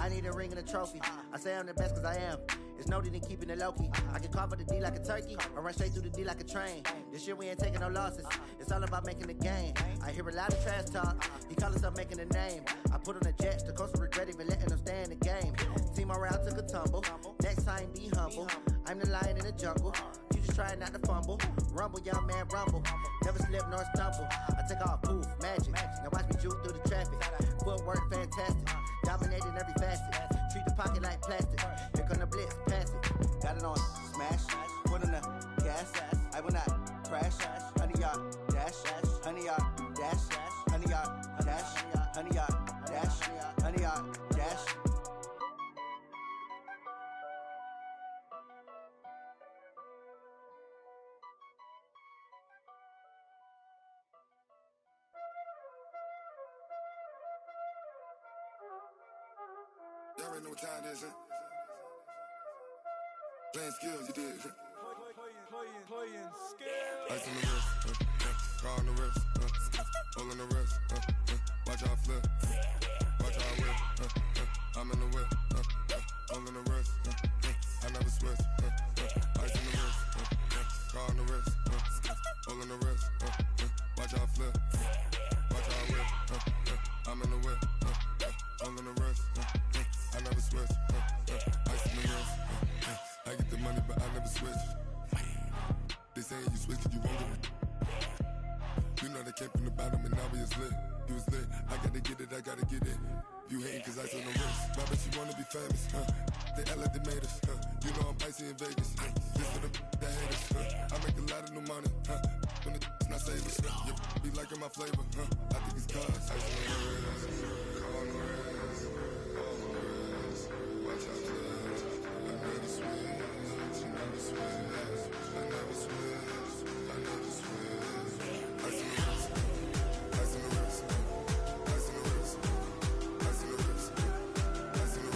I need a ring and a trophy. I say I'm the best cause I am. It's noted in keeping it low-key. I can carve up the D like a turkey, or run straight through the D like a train. This year we ain't taking no losses. It's all about making the game. I hear a lot of trash talk. He call himself making a name. I put on the Jets, the coast will regret even letting them stay in the game. Team morale took a tumble. Next time be humble. I'm the lion in the jungle. You just try not to fumble. Rumble, young man, rumble. Never slip nor stumble. I take off, poof, magic. Now watch me juke through the traffic. Footwork fantastic. Dominating every facet. Treat the pocket like plastic. Here come the blitz, pass it. Got it on smash. Put on the gas. I will not crash. 100 yard dash. 100 yard dash. 100 yard dash. 100 yard dash. 100 yard dash. Y'all already know what time it is, huh? Playing skills, you did. Playing skills. Ice on the wrist, car on the wrist, hole in the wrist, watch how I flip, watch how I whip, I'm in the whip, hole in the wrist, I never switch, ice on the wrist, car on the wrist, hole in the wrist, watch how I flip, watch how I whip, I'm in the whip, hole in the wrist, I never switch, ice on the wrist, I get the money but I never switch. They saying you switch 'cause you won't get it. You know they came from the bottom and now we is lit. You was lit, I gotta get it, I gotta get it. You hating 'cause I on the wrist. My bitch, you wanna be famous, They LA, they made us, You know I'm icy in Vegas, This for the that haters, I make a lot of new money, When it's not savers, you be liking my flavor, I think it's cause I on the wrist, on the wrist, on the wrist. Watch out, I never switch, I never switch. I never switch, I never switch. Ice in the wrist, ice in the wrist, ice in the wrist, ice in the wrist, ice in the wrist,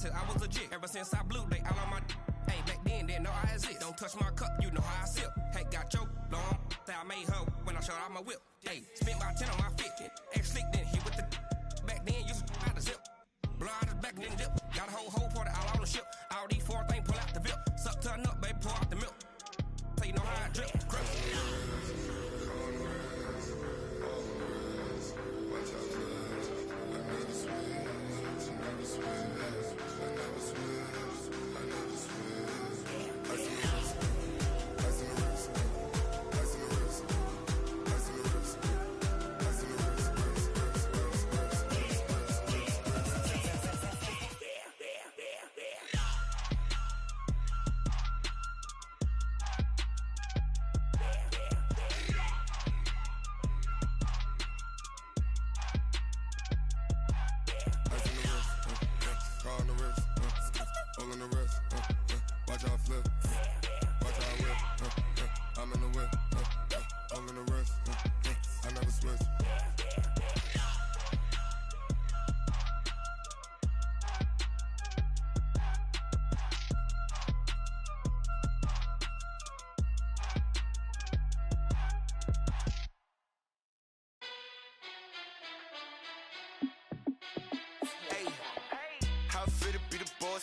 I was legit ever since I blew they all on my hey back then didn't know I exist. Don't touch my cup, you know how I sip. Hey, got your long that I made her when I showed out my whip. Hey, spent about 10 on my fit. Ex-slick then hit with the back then used to out the zip. Blow out his back then dip. Got a whole party all on the ship. All these four things pull out the VIP. Suck to a nut, baby, pour out the milk. So you know how I drip. Crip.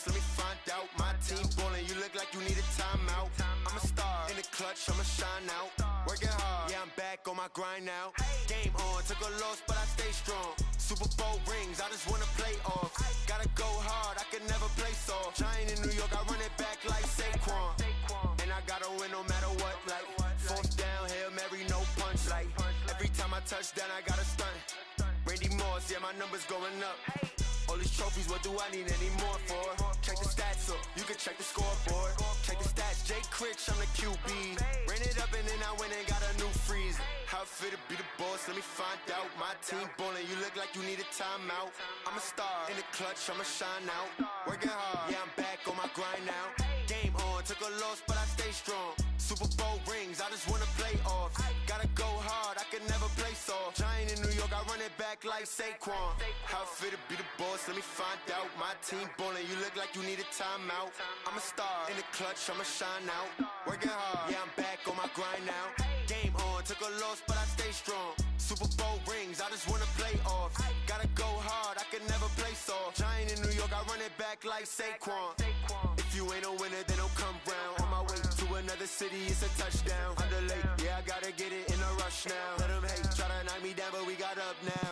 Let me find out. My team ballin', you look like you need a timeout. I'm a star in the clutch, I'ma shine out. Working hard, yeah, I'm back on my grind now. Game on, took a loss, but I stay strong. Super Bowl rings, I just wanna play off. Gotta go hard, I can never play soft. Giant in New York, I run it back like Saquon. And I gotta win no matter what, like fourth down, Hail Mary, no punch. Like every time I touch down, I gotta stunt. Randy Moss, yeah, my numbers going up. All these trophies, what do I need any more for? Check the stats up, you can check the scoreboard. Check the stats, Jay Critch, I'm the QB. Ran it up and then I went and got a new freezer. How fit to be the boss, let me find out. My team ballin', you look like you need a timeout. I'm a star in the clutch, I'ma shine out. Working hard, yeah, I'm back on my grind now. Game on, took a loss, but I stay strong. Super Bowl rings, I just wanna play off. Gotta go hard, I can never play soft. Giant in New York, I run it back like Saquon. How fit to be the boss, let me find out. My team ballin', you look like you need a timeout. I'm a star, in the clutch, I'ma shine out. Working hard, yeah, I'm back on my grind now. Game on, took a loss, but I stay strong. Super Bowl rings, I just wanna play off. Gotta go hard, I can never play soft. Giant in New York, I run it back like Saquon. If you ain't a winner, then don't come round. On my way to another city, it's a touchdown. Underlay, yeah, I gotta get it in a rush now. Let them hate, try to knock me down, but we got up now.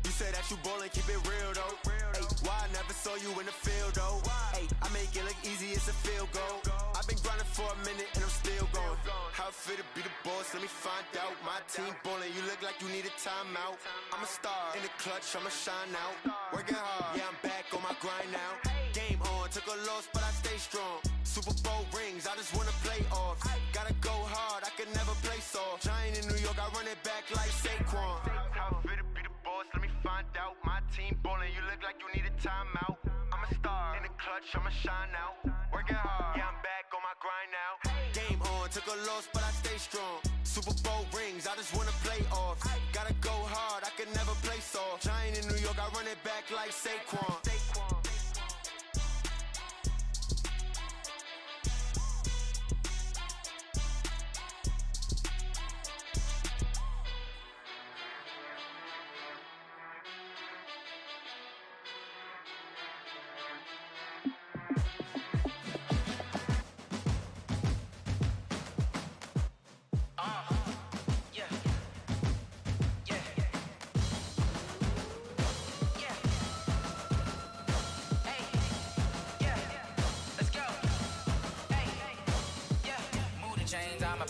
You said that you ballin', keep it real though. Ay, why I never saw you in the field though? Ay, I make it look easy, it's a field goal. I've been grinding for a minute and I'm still going. How fit to be the boss, let me find out. My team ballin', you look like you need a timeout. I'm a star, in the clutch, I'ma shine out. Working hard, yeah, I'm back on my grind now. Game on, took a loss, but I stay strong. Super Bowl rings, I just wanna play off. Gotta go hard, I can never play soft. Giant in New York, I run it back like Saquon. How fit to be the boss, let me find out. My team ballin', you look like you need a timeout. I'm a star, in the clutch, I'ma shine out. Working hard, yeah, I'm back on my grind now. Game on, took a loss, but I stay strong. Super Bowl rings, I just wanna play off. Gotta go hard, I can never play soft. Giant in New York, I run it back like Saquon.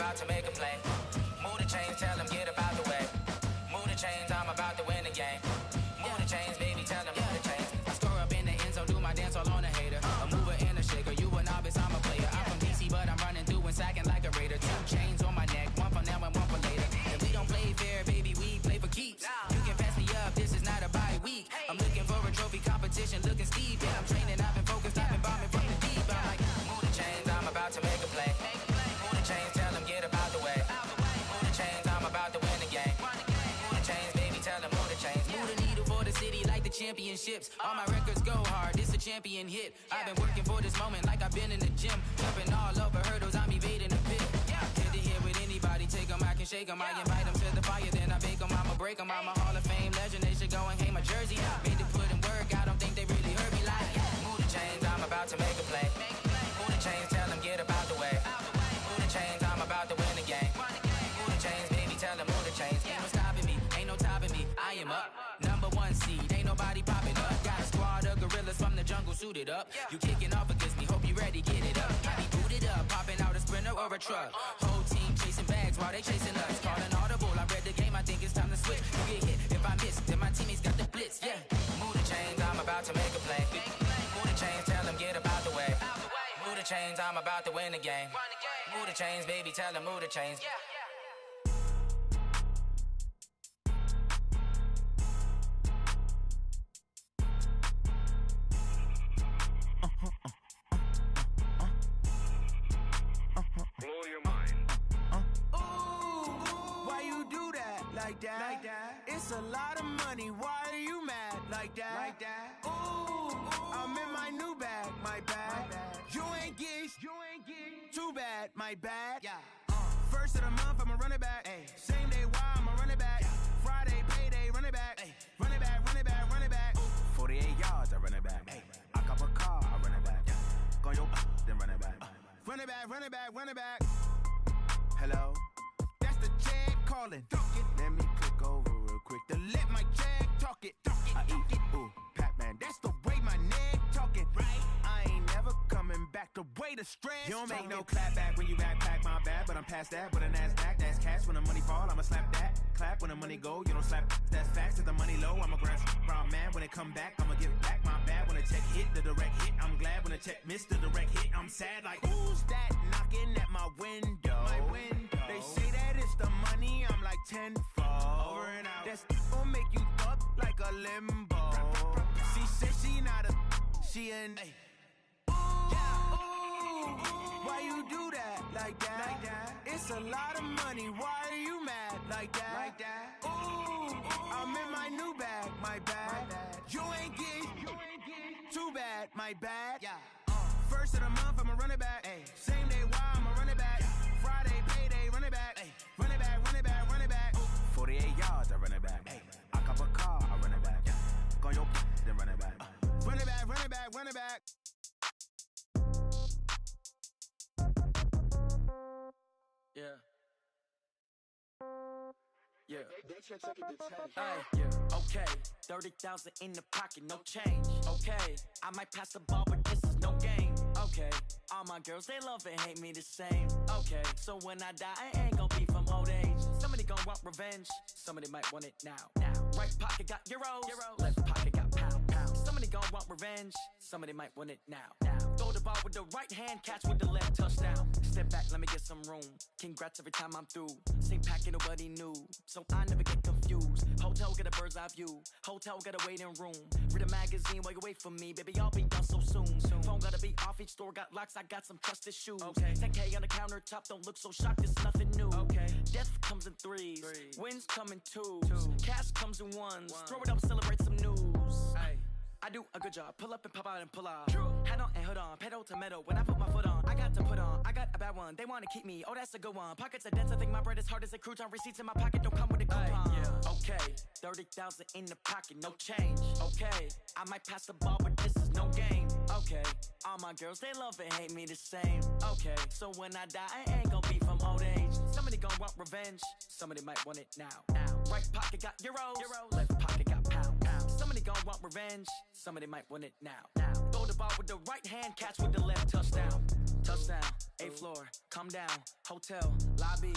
To make a play. Move the chains, tell them get up out the way. Move the chains, I'm about to win the game. Move the chains, baby, tell them move the chains. I score up in the end zone, do my dance all on a hater. A mover and a shaker, you a novice, I'm a player. I'm from DC, but I'm running through and sacking like a raider. 2 chains on my neck, one for now and one for later. And we don't play fair, baby, we play for keeps. You can pass me up, this is not a bye week. I'm looking for a trophy competition, looking steep. Yeah, I'm training, I've been focused, I've been bombing from the deep. I'm like, move the chains, I'm about to make a play. Move the chains, tell them get up out the way. Move the chains, I'm about to win the game. Move the chains, baby, tell them move the chains. Move the needle for the city like the championships. All my records go hard, this a champion hit. I've been working for this moment like I've been in the gym. Jumping all over hurdles, I'm evading the pit. Get to here with anybody, take them, I can shake them. I invite them to the fire, then I bake them, I'ma break them. I'm a Hall of Fame legend, they should go and hang my jersey. Made to put in work, I don't think they really heard me like. Move the chains, I'm about to make a play. Move the chains, tell them get up out the way. Move the chains, I'm about to win the game. Move the chains, baby, tell them move the chains. Ain't no stopping me, ain't no topping me. I am up, #1 seed, ain't nobody popping up. Got a squad of gorillas from the jungle suited up. You kicking off against me, hope you ready, get it up. I be booted up, popping out a Sprinter or a truck. Whole team chasing bags while they chasing us. Call an audible, I read the game, I think it's time to switch. You get hit, if I miss, then my teammates got the blitz, yeah. Move the chains, I'm about to make a play. Move the chains, tell them get up out the way. Move the chains, I'm about to win the game. Move the chains, baby, tell them move the chains. Blow your mind. Why you do that? Like that? Like that? It's a lot of money. Why are you mad? Like that? Like that? Ooh, I'm in my new bag. My bad. You ain't get. Too bad. My bad. Yeah. First of the month, I'ma run it back. Ay. Same day, why I'ma run it back. Friday, payday, run it back. Ay. Run it back, run it back, run it back. 48 yards, I run it back. Ay. I cop a car, I run it back. Go yo, then run it back. Run it back, run it back, run it back. Hello? That's the Jag calling. Let me click over real quick to let my Jag talk it. I eat it, ooh, Pac-Man. That's the way my neck talking. Right? I ain't never coming back the way the stress. You don't make no clap back when you backpack, my bad. But I'm past that with a NASDAQ. That's cash when the money fall, I'ma slap that. Clap when the money go, you don't slap. That's facts. If the money low, I'ma grab brown man. When it come back, I'ma give back. My bad when the check hit, the direct hit. I'm glad when the check missed the direct hit. I'm sad like, who's that knocking at my window? My window. They say that it's the money, I'm like tenfold. Over and out. That's gon' make you up like a limbo. She said she not a, she an. Ooh, why you do that like that? It's a lot of money, why are you mad like that? Ooh, I'm in my new bag, my bad. You ain't get too bad, my bad. First of the month, I'ma run it back. Same day, why I'ma run it back. Friday, payday, run it back. Run it back, run it back, run it back. 48 yards, I run it back. I cop a car, I run it back. Go your then run it back. Run it back, run it back, run it back. Yeah. Yeah. Okay. 30,000 in the pocket, no change. Okay. I might pass the ball, but this is no game. Okay. All my girls, they love and hate me the same. Okay. So when I die, I ain't gonna be from old age. Somebody gonna want revenge. Somebody might want it now. Right pocket got euros. Left pocket got pound. Somebody gonna want revenge. Somebody might want it now. Throw the ball with the right hand, catch with the left, touchdown. Step back, let me get some room. Congrats every time I'm through. Same packet, nobody knew. So I never get confused. Hotel get a bird's eye view. Hotel get a waiting room. Read a magazine while you wait for me. Baby, I'll be done so soon. Phone gotta be off, each store got locks. I got some trusted shoes. 10K on the countertop, don't look so shocked, it's nothing new. Death comes in threes. Wins come in twos. Cash comes in ones. Throw it up, celebrate some news. I do a good job, pull up and pop out and pull off. Hat on and hood on, pedal to metal. When I put my foot on, I got to put on. I got a bad one, they wanna keep me. Oh, that's a good one. Pockets are dense, I think my bread is hard as a crouton. Receipts in my pocket don't come with a coupon. Okay, 30,000 in the pocket, no change. Okay, I might pass the ball, but this is no game. Okay, all my girls, they love and hate me the same. Okay, so when I die, I ain't gonna be from old age. Somebody gonna want revenge. Somebody might want it now. Right pocket got euros. Left pocket got pound. Somebody gonna want revenge. Somebody might want it now. Throw the ball with the right hand, catch with the left, touchdown. Touchdown, 8th floor, come down, hotel, lobby.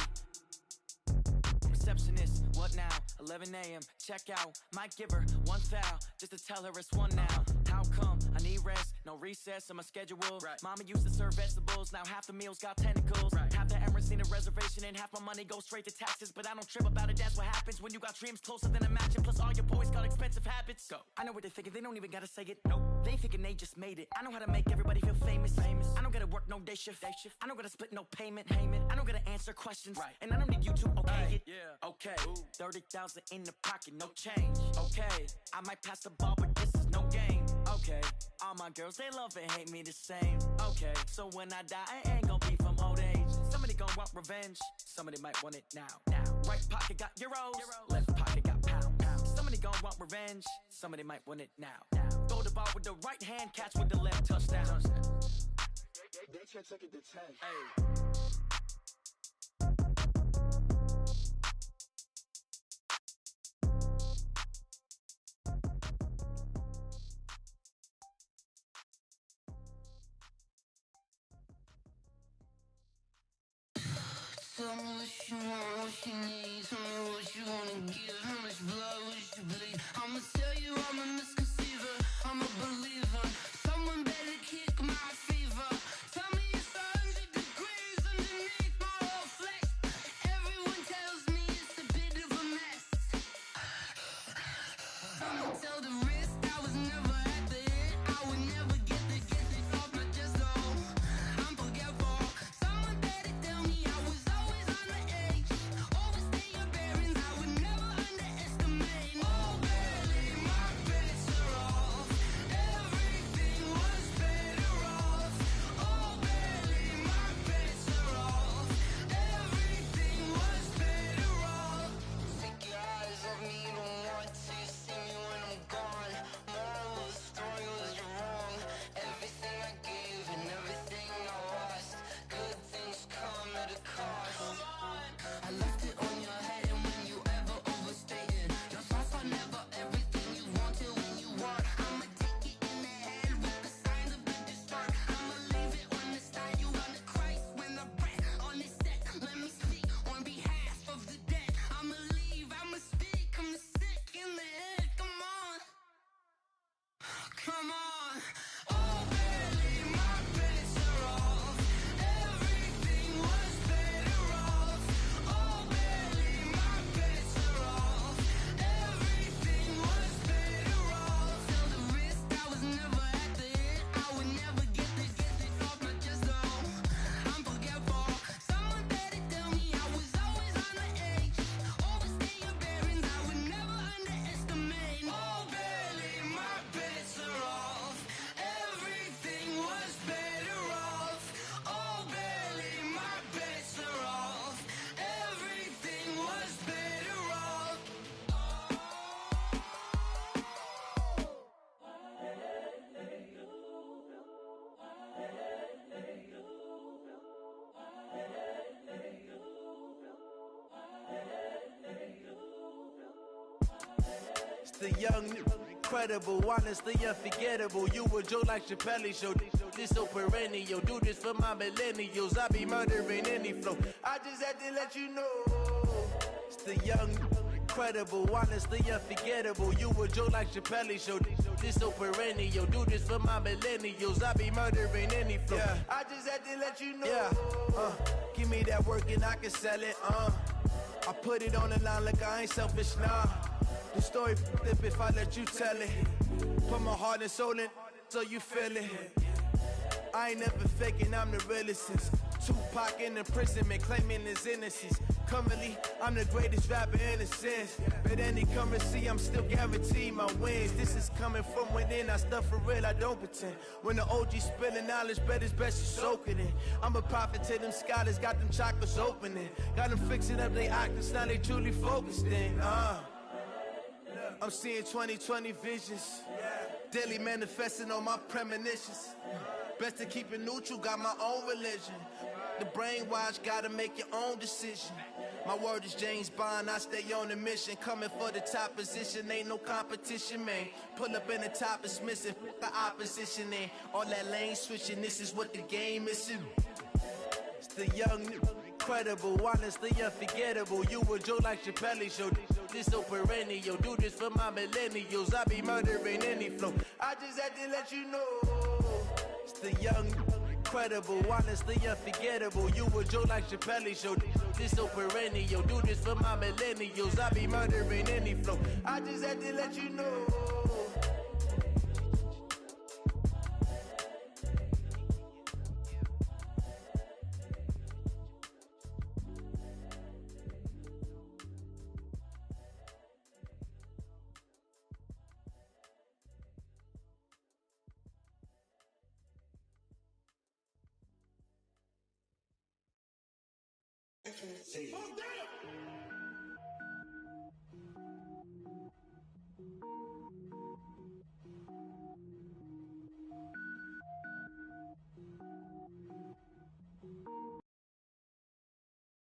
Receptionist, what now? 11 a.m., check out. Might give her one foul, just to tell her it's one now. How come? I need rest, no recess in my schedule. Mama used to serve vegetables, now half the meals got tentacles. Half the Emirates need a reservation and half my money goes straight to taxes. But I don't trip about it, that's what happens when you got dreams closer than a matching. Plus all your boys got expensive habits. Go. I know what they're thinking, they don't even gotta say it. Nope. They thinking they just made it. I know how to make everybody feel famous. I don't gotta work no day shift. I don't gotta split no payment. I don't gotta answer questions. And I don't need you to okay it. Okay, 30,000 in the pocket, no change. Okay, I might pass the ball, but this is no game. Okay, all my girls, they love and hate me the same. Okay, so when I die, I ain't gonna be from old age. Somebody gonna want revenge. Somebody might want it now. Right pocket got euros. Left pocket got pound. Somebody gonna want revenge. Somebody might want it now. Throw the ball with the right hand, catch with the left, touchdown. They took it to 10. Tell me what you want, what you need. Tell me what you wanna give. How much blood would you bleed? I'ma tell you I'm a misconceiver. I'm a believer. Someone better kick my fever. Tell me it's 100 degrees underneath my whole flesh. Everyone tells me it's a bit of a mess. I'ma tell the risk I was never at the hit. I would never get it off my chest though. I'm forgetful. Someone better tell me I was always on the edge. Overstay your bearings, I would never underestimate. Oh baby, my bets are off. Everything was better off. Oh baby, my bets are off. Everything was better off. Take your eyes off me, you don't want to see me when I'm gone. the young, incredible, honestly unforgettable. You a joke like Chappelle Show. This so perennial. Do this for my millennials. I be murdering any flow. I just had to let you know. It's the young, incredible, honestly unforgettable. You a joke like Chappelle Show. This so perennial. Do this for my millennials. I be murdering any flow. Yeah. I just had to let you know. Yeah. Give me that work and I can sell it. I put it on the line like I ain't selfish, nah. The story flip if I let you tell it. Put my heart and soul in so you feel it. I ain't never faking, I'm the realest since Tupac in imprisonment, claiming his innocence. Currently, I'm the greatest rapper in a sense. But any currency, I'm still guaranteed my wins. This is coming from within, I stuff for real, I don't pretend. When the OG spilling knowledge, bet it's best you soak it in. I'm a prophet to them scholars, got them chakras opening. Got them fixing up they actors, now they truly focused in. I'm seeing 2020 visions. Daily manifesting on my premonitions. Best to keep it neutral, got my own religion. The brainwash, gotta make your own decision. My word is James Bond, I stay on a mission. Coming for the top position, ain't no competition, man. Pull up in the top, it's missing, the opposition in. All that lane switching, this is what the game is. It's the young, incredible, honestly unforgettable. You a joke like Chappelle Show. This so perennial. Do this for my millennials. I be murdering any flow. I just had to let you know. It's the young, incredible, honestly unforgettable. You a joke like Chappelle Show. This so perennial. Do this for my millennials. I be murdering any flow. I just had to let you know. Oh, damn!